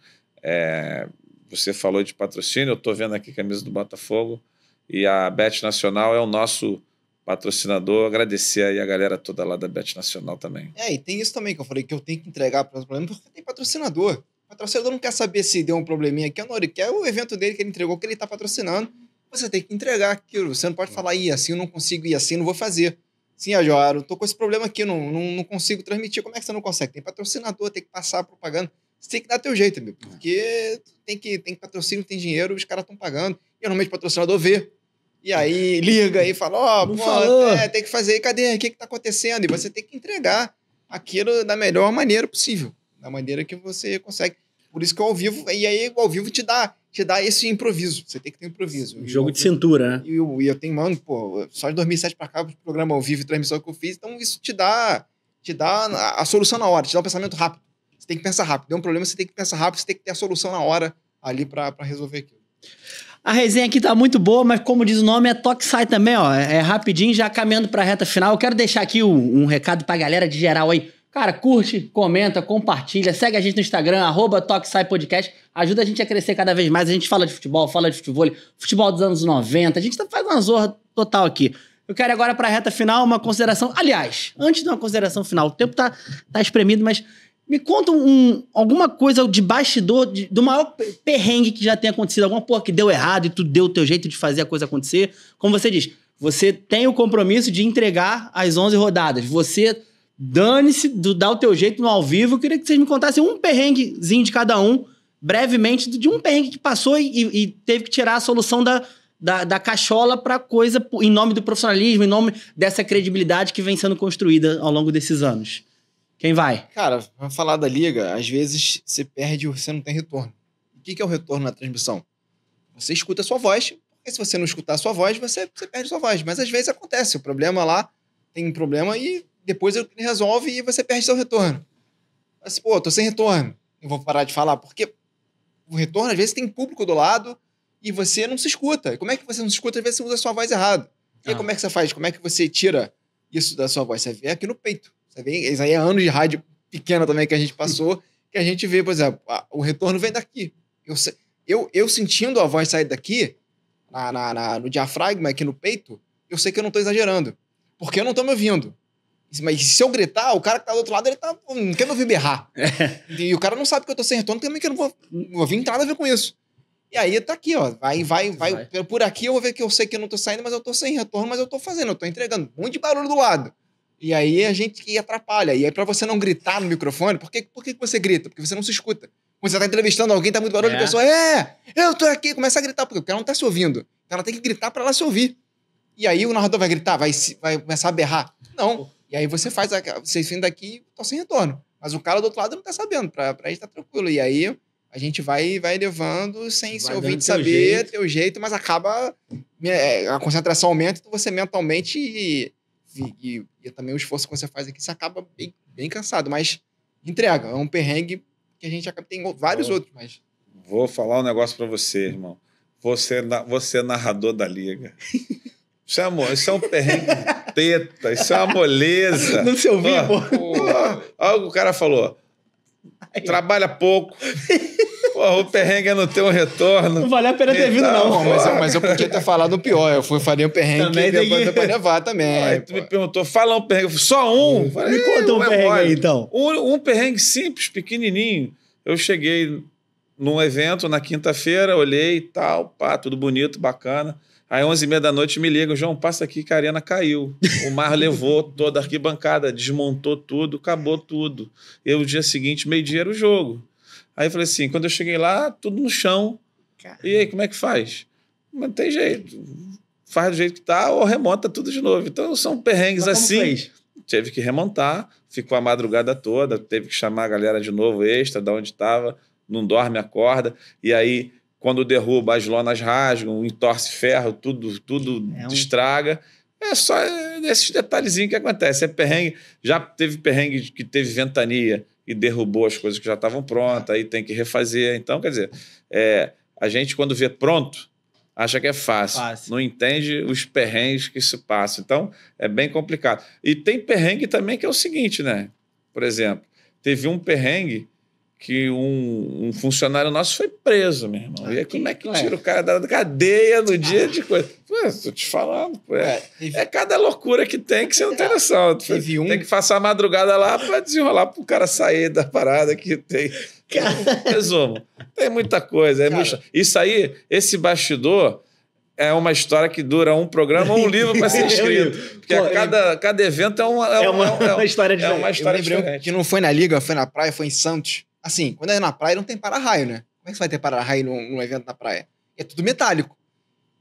você falou de patrocínio, eu estou vendo aqui a camisa do Botafogo, e a Bet Nacional é o nosso patrocinador. Agradecer aí a galera toda lá da Bet Nacional também. E tem isso também que eu falei, que eu tenho que entregar para o problema, porque tem patrocinador. O patrocinador não quer saber se deu um probleminha aqui ou não, ele quer o evento dele que ele entregou, que ele está patrocinando. Você tem que entregar aquilo. Você não pode falar, assim eu não consigo ir, assim eu não vou fazer. Sim, eu tô com esse problema aqui, não consigo transmitir. Como é que você não consegue? Tem patrocinador, tem que passar a propaganda. Você tem que dar teu jeito, amigo, porque tem patrocínio, tem dinheiro, os caras estão pagando. E normalmente o patrocinador vê. E aí liga e fala, tem que fazer, cadê? O que tá acontecendo? E você tem que entregar aquilo da melhor maneira possível, da maneira que você consegue. Por isso que o ao vivo, e aí o ao vivo te dá esse improviso. Você tem que ter improviso. Jogo de cintura, né? E eu tenho, só de 2007 pra cá, o programa ao vivo e transmissão que eu fiz, então isso te dá a solução na hora, te dá um pensamento rápido. Você tem que pensar rápido. Deu um problema, você tem que pensar rápido, você tem que ter a solução na hora ali pra resolver aquilo. A resenha aqui tá muito boa, mas como diz o nome, é toque sai também, ó. É rapidinho, já caminhando pra reta final. Eu quero deixar aqui um recado pra galera de geral aí. Cara, curte, comenta, compartilha, segue a gente no Instagram, @ToqueSaiPodcast. Ajuda a gente a crescer cada vez mais. A gente fala de futebol, fala de futebol dos anos 90. A gente faz uma zorra total aqui. Eu quero agora pra reta final uma consideração. Aliás, antes de uma consideração final, o tempo tá espremido, mas me conta alguma coisa de bastidor do maior perrengue que já tenha acontecido. Alguma porra que deu errado e tu deu o teu jeito de fazer a coisa acontecer. Como você diz, você tem o compromisso de entregar as 11 rodadas. Você dane-se, dá o teu jeito no ao vivo. Eu queria que vocês me contassem um perrenguezinho de cada um, brevemente, de um perrengue que passou e teve que tirar a solução da cachola pra coisa em nome do profissionalismo, em nome dessa credibilidade que vem sendo construída ao longo desses anos. Quem vai? Cara, vamos falar da liga, às vezes você perde, você não tem retorno. O que é o retorno na transmissão? Você escuta a sua voz, porque se você não escutar a sua voz, você perde a sua voz. Mas às vezes acontece, o problema lá, tem um problema e depois ele resolve e você perde seu retorno. Mas, tô sem retorno, eu vou parar de falar, porque o retorno, às vezes, tem público do lado e você não se escuta. E como é que você não se escuta? Às vezes você usa a sua voz errado. E aí, como é que você faz? Como é que você tira isso da sua voz? Você vê aqui no peito. Você vê, isso aí é anos de rádio pequena também que a gente passou, que a gente vê, por exemplo, o retorno vem daqui. Eu sentindo a voz sair daqui, no diafragma, aqui no peito, eu sei que eu não tô exagerando. Porque eu não tô me ouvindo. Mas se eu gritar, o cara que tá do outro lado, ele não quer me ouvir berrar. E o cara não sabe que eu tô sem retorno, também que eu não vou ouvir, não tem nada a ver com isso. E aí tá aqui, ó. Vai. Por aqui eu vou ver que eu sei que eu não tô saindo, mas eu tô sem retorno, mas eu tô fazendo, eu tô entregando. Um monte de barulho do lado. E aí a gente que atrapalha. E aí pra você não gritar no microfone, por que você grita? Porque você não se escuta. Quando você tá entrevistando alguém, tá muito barulho, a pessoa, eu tô aqui, começa a gritar, porque o cara não tá se ouvindo. Então ela tem que gritar pra ela se ouvir. E aí o narrador vai gritar, vai começar a berrar. Não. E aí você vem daqui, tô sem retorno. Mas o cara do outro lado não tá sabendo, pra gente tá tranquilo. E aí a gente vai levando sem se ouvir de saber, teu jeito, mas acaba, a concentração aumenta, então você mentalmente e também o esforço que você faz aqui, você acaba bem cansado, mas entrega. É um perrengue que a gente acaba, tem vários outros, mas... Vou falar um negócio pra você, irmão. Você é narrador da liga. Isso é um perrengue teta, isso é uma moleza. Não se ouviu, Algo o cara falou. Trabalha pouco. O perrengue é não ter um retorno. Não vale a pena ter vindo, não. Mas eu podia ter falado o pior. Eu faria um perrengue também que depois pra levar também. Tu me perguntou, fala um perrengue. Só um? Me conta um perrengue aí, então. Um perrengue simples, pequenininho. Eu cheguei num evento na quinta-feira, olhei e tal, tudo bonito, bacana. Aí, 11h30 da noite, me ligam, João, passa aqui que a arena caiu. O mar levou toda a arquibancada, desmontou tudo, acabou tudo. E o dia seguinte, meio-dia, era o jogo. Aí eu falei assim, quando eu cheguei lá, tudo no chão. E aí, como é que faz? Não tem jeito. Faz do jeito que tá ou remonta tudo de novo. Então, são perrengues assim. teve que remontar, ficou a madrugada toda, teve que chamar a galera de novo extra, de onde estava, não dorme, acorda, e aí quando derruba as lonas rasgam, entorce ferro, tudo estraga. É só esses detalhezinhos que acontecem. É perrengue, já teve perrengue que teve ventania e derrubou as coisas que já estavam prontas, aí tem que refazer. Então, quer dizer, a gente quando vê pronto, acha que é fácil. Não entende os perrengues que se passam. Então, é bem complicado. E tem perrengue também que é o seguinte, né? Por exemplo, teve um perrengue que um funcionário nosso foi preso, meu irmão. E aí, como é que tira o cara da cadeia no dia de coisa? Pô, tô te falando. Pô, é cada loucura que tem que você não tem noção. Tem que passar a madrugada lá para desenrolar para o cara sair da parada que tem. Resumo, tem muita coisa. Isso aí, esse bastidor é uma história que dura um programa ou um livro para ser escrito. Porque cada evento é uma história diferente. É uma história diferente. Que não foi na Liga, foi na praia, foi em Santos. Assim, quando é na praia, não tem para-raio, né? Como é que você vai ter para-raio num evento na praia? É tudo metálico.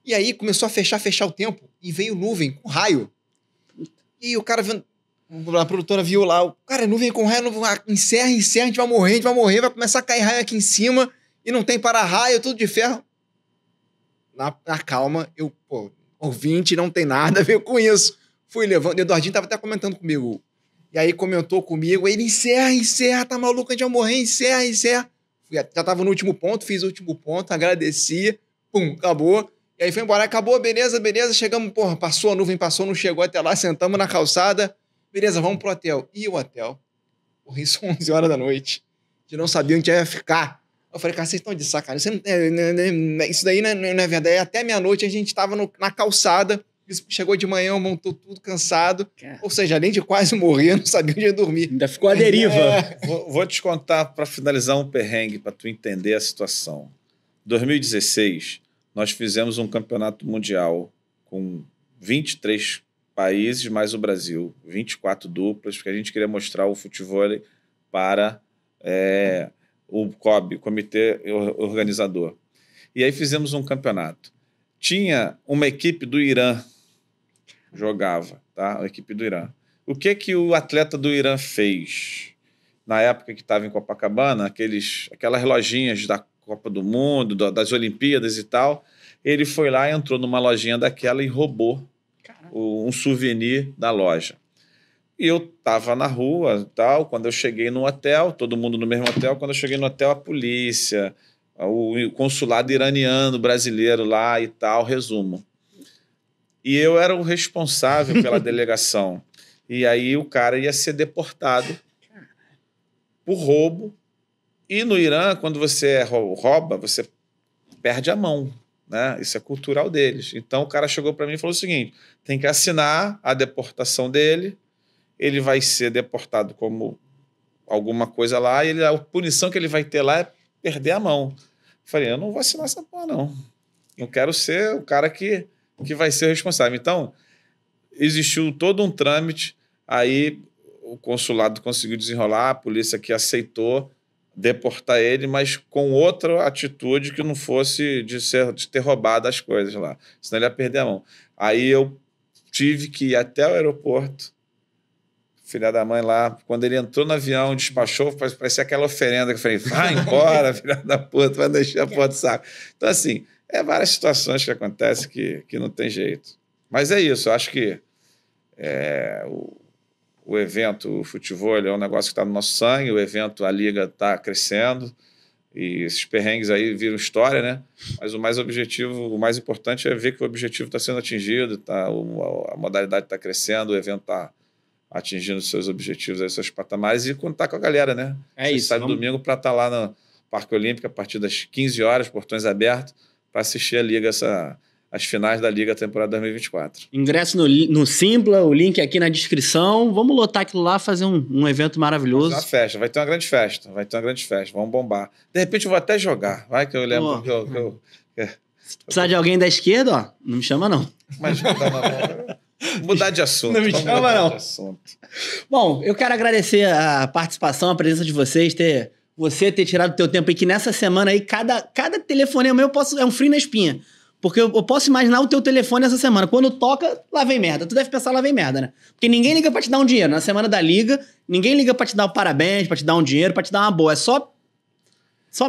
E aí começou a fechar o tempo e veio nuvem com raio. E o cara vendo, a produtora viu lá, o cara, nuvem com raio, encerra, a gente vai morrer, vai começar a cair raio aqui em cima e não tem para-raio, tudo de ferro. Na calma, ouvinte, não tem nada a ver com isso. Fui levando, o Eduardinho tava até comentando comigo. E aí comentou comigo, ele encerra, tá maluco, a gente vai morrer, encerra. Já tava no último ponto, fiz o último ponto, agradeci, acabou. E aí foi embora, acabou, beleza, chegamos, passou a nuvem, não chegou até lá, sentamos na calçada, beleza, vamos pro hotel. E o hotel? Isso 11 horas da noite. A gente não sabia onde ia ficar. Eu falei, cara, vocês estão de sacanagem. Isso daí não é verdade. Até meia-noite a gente tava na calçada, chegou de manhã, montou tudo cansado. Ou seja, além de quase morrer, não sabia onde ia dormir. Ainda ficou à deriva. Vou te contar, para finalizar, um perrengue, para tu entender a situação. Em 2016, nós fizemos um campeonato mundial com 23 países, mais o Brasil. 24 duplas, porque a gente queria mostrar o futevôlei para o COB, Comitê Organizador. E aí fizemos um campeonato. Tinha uma equipe do Irã jogava, tá? A equipe do Irã. O que o atleta do Irã fez? Na época que estava em Copacabana, aquelas lojinhas da Copa do Mundo, das Olimpíadas e tal, ele foi lá, entrou numa lojinha daquela e roubou um souvenir da loja. E eu estava na rua, tal, quando eu cheguei no hotel, todo mundo no mesmo hotel, quando eu cheguei no hotel, a polícia, o consulado iraniano brasileiro lá e tal, resumo. E eu era o responsável pela delegação. E aí o cara ia ser deportado por roubo. E no Irã, quando você rouba, você perde a mão, né? Isso é cultural deles. Então o cara chegou para mim e falou o seguinte, tem que assinar a deportação dele, ele vai ser deportado como alguma coisa lá, e a punição que ele vai ter lá é perder a mão. Falei, eu não vou assinar essa porra, não. Não quero ser o cara que vai ser responsável. Então, existiu todo um trâmite, aí o consulado conseguiu desenrolar, a polícia que aceitou deportar ele, mas com outra atitude que não fosse de ter roubado as coisas lá. Senão ele ia perder a mão. Aí eu tive que ir até o aeroporto, filha da mãe lá, quando ele entrou no avião, despachou, parecia aquela oferenda que eu falei, vai embora, filha da puta, vai deixar a porra do saco. Então, assim, várias situações que acontecem que não tem jeito. Mas é isso, eu acho que o evento, o futebol, é um negócio que está no nosso sangue, o evento, a liga está crescendo, e esses perrengues aí viram história, né? Mas o mais importante é ver que o objetivo está sendo atingido, a modalidade está crescendo, o evento está atingindo seus objetivos, seus patamares, e contar com a galera, né? Isso. Sai domingo para estar lá no Parque Olímpico a partir das 15 horas, portões abertos, para assistir a liga, as finais da Liga temporada 2024. Ingresso no Simpla, o link aqui na descrição. Vamos lotar aquilo lá, fazer um evento maravilhoso. Vai ter uma festa, vai ter uma grande festa, vamos bombar. De repente eu vou até jogar, vai que eu lembro que eu Se precisar de alguém da esquerda, ó, não me chama não. Mas mudar de assunto. Não me chama não. Bom, eu quero agradecer a participação, a presença de vocês, você ter tirado o teu tempo aí, que nessa semana aí, cada telefonema meu é um frio na espinha. Porque eu posso imaginar o teu telefone essa semana. Quando toca, lá vem merda. Tu deve pensar, lá vem merda, né? Porque ninguém liga pra te dar um dinheiro. Na semana da liga, ninguém liga pra te dar um parabéns, pra te dar um dinheiro, pra te dar uma boa. É só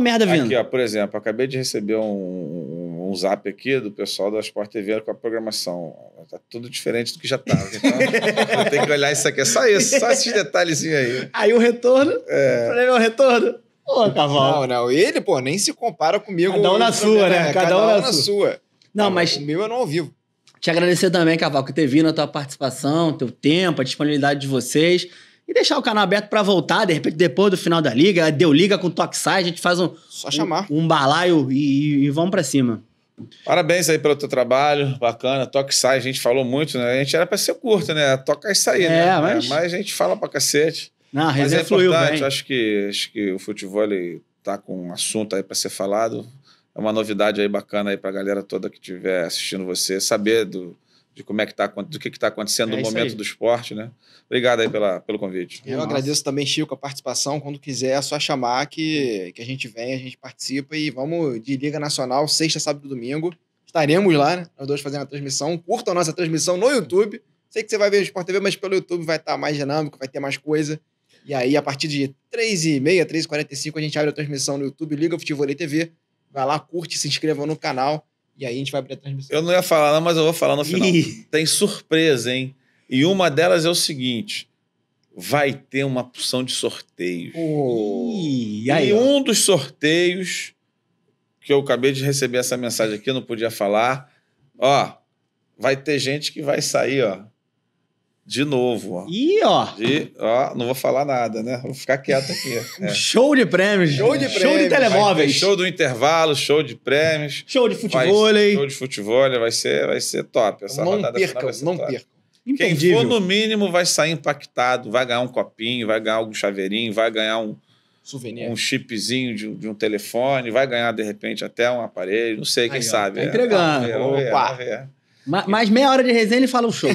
merda vindo. Aqui, ó, por exemplo, acabei de receber um zap aqui do pessoal da Sport TV com a programação. Tá tudo diferente do que já tava. Então, eu tenho que olhar isso aqui. É só isso, só esses detalhezinhos aí. Aí o retorno... O problema é o retorno. Ô, Cavalo. Não. Ele, pô, nem se compara comigo. Cada um na sua, né? Cada um na sua. Não, mas... O meu é no ao vivo. Te agradecer também, Cavalo, por ter vindo, a tua participação, teu tempo, a disponibilidade de vocês. E deixar o canal aberto pra voltar, de repente, depois do final da liga. Deu liga com o Toksai, a gente faz só chamar. Um balaio e vamos pra cima. Parabéns aí pelo teu trabalho, bacana. Toksai, a gente falou muito, né? A gente era pra ser curto, né? Toca e sair, né? Mas a gente fala pra cacete. Não, a mas é importante, bem. Acho que o futebol tá com um assunto aí pra ser falado. É uma novidade aí bacana aí pra galera toda que estiver assistindo você, saber de como é que do que tá acontecendo no momento do esporte, né? Obrigado aí pelo convite. Eu agradeço também, Chico, a participação. Quando quiser, é só chamar que a gente vem, a gente participa e vamos de Liga Nacional, sexta, sábado e domingo. Estaremos lá, né? Nós dois fazendo a transmissão. Curtam a nossa transmissão no YouTube. Sei que você vai ver o Sport TV, mas pelo YouTube vai estar mais dinâmico, vai ter mais coisa. E aí, a partir de 3h30, 3h45, a gente abre a transmissão no YouTube, Liga Futebol TV. Vai lá, curte, se inscreva no canal. E aí a gente vai abrir a transmissão. Eu não ia falar, não, mas eu vou falar no final. Tem surpresa, hein? E uma delas é o seguinte: vai ter uma porção de sorteios. E um dos sorteios, que eu acabei de receber essa mensagem aqui, eu não podia falar. Ó, vai ter gente que vai sair, ó, de novo, ó. Não vou falar nada, né? Vou ficar quieto aqui. Show de prêmios. Show de telemóveis. Show do intervalo, show de prêmios. Show de futebol. Show de futebol, vai ser top. Essa rodada final vai ser top. Não percam. Quem for, no mínimo, vai sair impactado, vai ganhar um copinho, vai ganhar algum chaveirinho, vai ganhar um souvenir, um chipzinho de um telefone, vai ganhar, de repente, até um aparelho, não sei, quem sabe. Tá entregando. Vamos ver. Mais meia hora de resenha ele fala o show.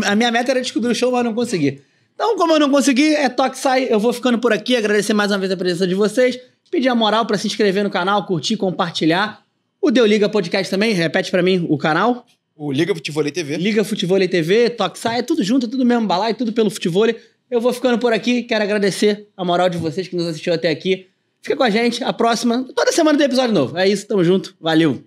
A minha meta era descobrir o show, mas não consegui. Então, como eu não consegui, Toksai. Eu vou ficando por aqui, agradecer mais uma vez a presença de vocês, pedir a moral pra se inscrever no canal, curtir, compartilhar. O Deu Liga Podcast também, repete pra mim o canal. O Liga Futebol TV. Liga Futebol TV, Toksai, é tudo junto, é tudo mesmo balaio, tudo pelo futebol. Eu vou ficando por aqui, quero agradecer a moral de vocês que nos assistiu até aqui. Fica com a gente, a próxima, toda semana tem episódio novo. É isso, tamo junto, valeu!